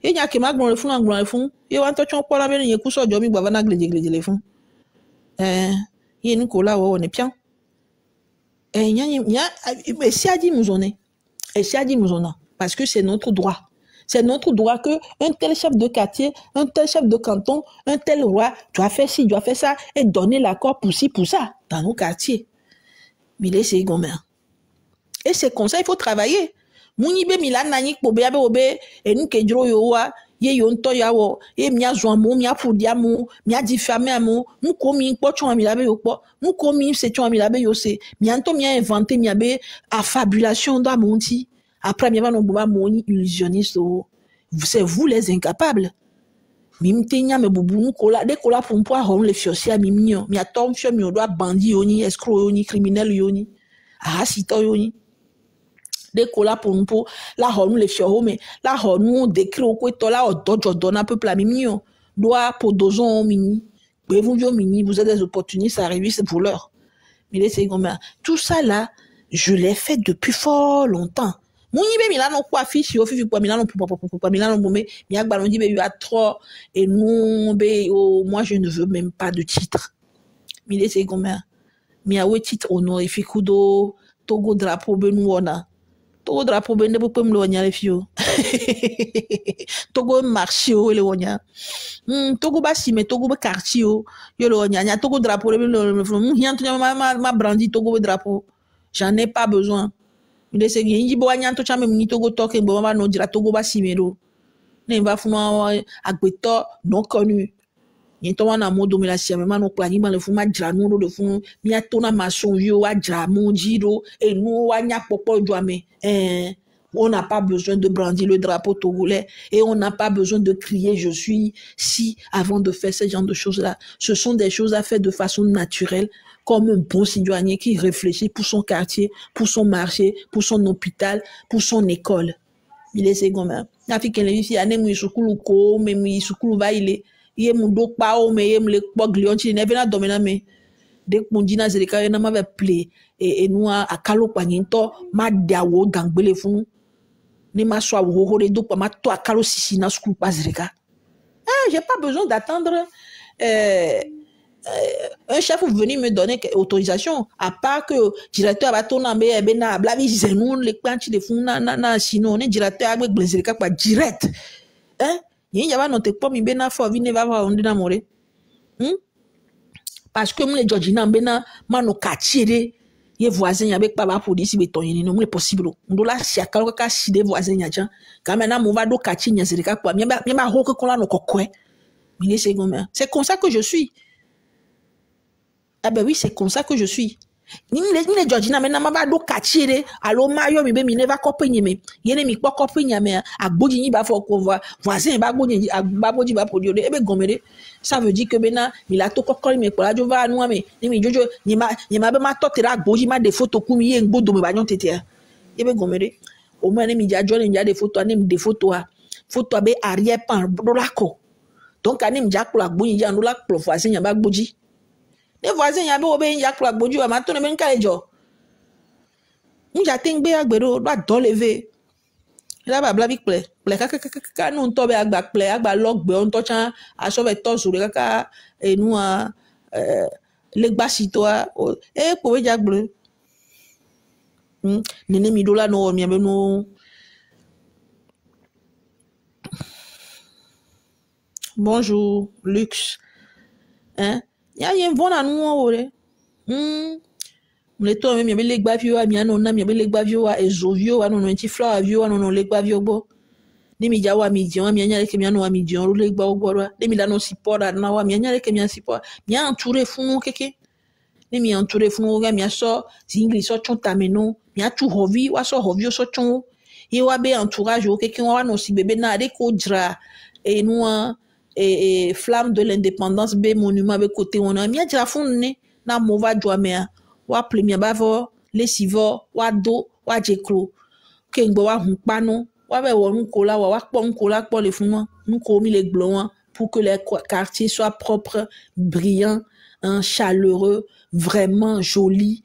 Et nya ke ma glon le fun. Ye wan to chon pola be ye kuso jo mi gba na gleje le fun. Ye nu ko la wo ne pian. Nya e si adi muzone. Et si adi muzona parce que c'est notre droit. C'est notre droit que un tel chef de quartier, un tel chef de canton, un tel roi doit faire ci, doit faire ça et donner l'accord pour ci, pour ça dans nos quartiers. Mais c'est gomme. Et c'est comme ça il faut travailler. Mouni be milan nani po be abe obe et nous ke dro yo wa ye yo nto ya wo e mia zo amu mia fudia mu mia diffamer amu mu ko mi po chon mi labe yo po mu ko mi se chon mi labe yo se mia nto mia inventé mia be affabulation da monti après mia ba no boba moni illusionniste c'est vous les incapables mimtenya me bubu mu kola de kola pour mpo a le fiosia mi mio mia tom fio mi odo bandi yoni escroc yoni criminel yoni a sito yoni de kola pour nous pour la honu le fio mais la honu décrit au quoi tola o dojo dona peuple la mimio doit pour dozon mini vous mini vous êtes des opportunistes ça arrive c'est pour l'heure mais laissez comme tout ça là je l'ai fait depuis fort longtemps mon ibe milano quoi fiche yo fifi quoi milano pour milano bomé mi agbalon dit be yo a trop et non be moi je ne veux même pas de titre mais laissez comme mi a we titre honorifique do Togo drapeau be nous ona Togo drapeau ben de pou me lo nya le fio. Togo marché o le wonya. Togo ba si me Togo ba quartier o yo le wonya nya Togo drapeau le flo. Hianto nya ma brandi Togo drapeau. J'en ai pas besoin. Mais c'est bien dit bo nya to cha me ni Togo toke bo ma no dira Togo ba si me do. Ne va funu agbeto non connu. Ni to wana modo me la si me ma no plani ma le fu ma dra no do fu mi atona mason yo wa dra mon jiro et nous wa nya popo jo ame on n'a pas besoin de brandir le drapeau togolais et on n'a pas besoin de crier je suis si avant de faire ce genre de choses là. Ce sont des choses à faire de façon naturelle comme un bon citoyen qui réfléchit pour son quartier, pour son marché, pour son hôpital, pour son école. Il est secondaire. Africain les filles ane mu sukulu ko me mu sukulu ba ile ye mu do pa o me ye mu le kpoglion chi ne vena domena me de kundina zerika na ma ve play et nous a kalo kwanito ma dawo gangbele funu ni ma so wo ho de do pa ma to akalo sisi na sukulu pa zerika j'ai pas besoin d'attendre un chef venir me donner autorisation à part que directeur va tourner be na blavi zenou le kwanchi de funu na sinon ne directeur agbe glezerika pa direct yin ya ba no te po mi be na fo vi ne va va on na more parce que les Georgina bena mano kachire ye voisin ya be pa ba police be to yin no mo possible ndo la sia ka si de voisin ya jan quand maintenant mo va do kachi nya zerika kwa mi ba ho ko la no kokwe mi c'est comme ça que je suis. Ah ben oui, c'est comme ça que je suis. Ni les Georgina maintenant ma ba do kachire alo mayo mi be mi ne va kopenya me yene mi kpo kopenya me agboji ni ba fo ko voisin ba gboji ba boji ba podio de ebe gomere ça veut dire que maintenant il a to kokori me ko la jo va anu me ni mi jojo ni ma be ma to tera agboji ma des photos ku mi ye ngbodo me ba nyon tete ebe gomere au moins ni ja jo ni ja des photos ni des photos photo be arrière pan do la ko donc ani mi ja ko agboji ja ndo la pro voisin ya ba gboji. Les voisins y a beau ben yak la boju ma to ne ben kalejo mu ja ting be agbero ba do lever la ba bla big play ka no to be agba play agba log be on to chan aso be to sure ka enu a le gba sito a po we jagbro nene mi do la no mi be no bonjour luxe ya yen vona nu ore le to mi be le gba vio a mi anu na mi be le gba vio a ezovio anu no nti flower vio anu no le gba vio bo ni mi ja wa mi dion mi anya le ke mi anu wa mi dion le gba ogboro ni mi la no support na wa mi anya le ke mi support mi entouré funu keke ni mi entouré funu ga mi so zingli so chon tameno mi atu hovi wa so hovio so chon ye wa be entourage o keke wa no si bebe na de ko dra e nu et flamme de l'indépendance be monument be côté on a mi dra funu na mova joamea wa premier bavo les sivo wa do wa jeklo ke ngbo wa hun panu wa be wo nko la wa po nko la po le funu nko mi le glon pour que les quartiers soient propres, brillants, chaleureux, vraiment jolis,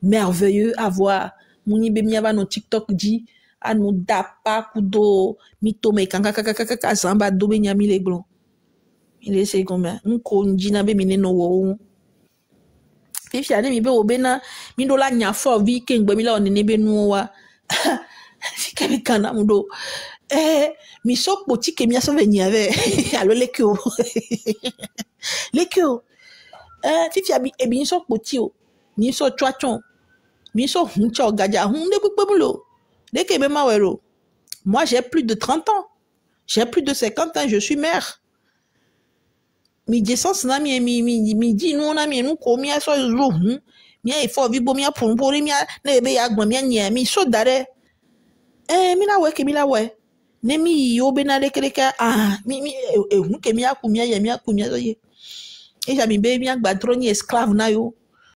merveilleux à voir. Mouni be mi ava no TikTok dit anu dapa kudo mito me kaka zamba do be nyami le glon il est combien nko njina be mineno wo fifi ane mi be obena mi do la nya fo vi ke ngbe mi la onene be nu wa fika be kana mudo mi so poti ke mi aso ve nyave alo lekio lekio fifi abi e bi so poti o mi so twachon mi so huncha gaja hunde bulo deke be mawero. Moi j'ai plus de 30 ans, j'ai plus de 50 ans, je suis mère. Mi descends na mi di no na mi nu ko mi aso zo mi e fo vi bo mi apon mi na ebe ya gbon mi anya mi so dare mi na we ke mi la we ne mi yo be na lekeleka mi hu ke mi aku mi ya mi aku mi so ye e ja mi be mi agba droni esclave na yo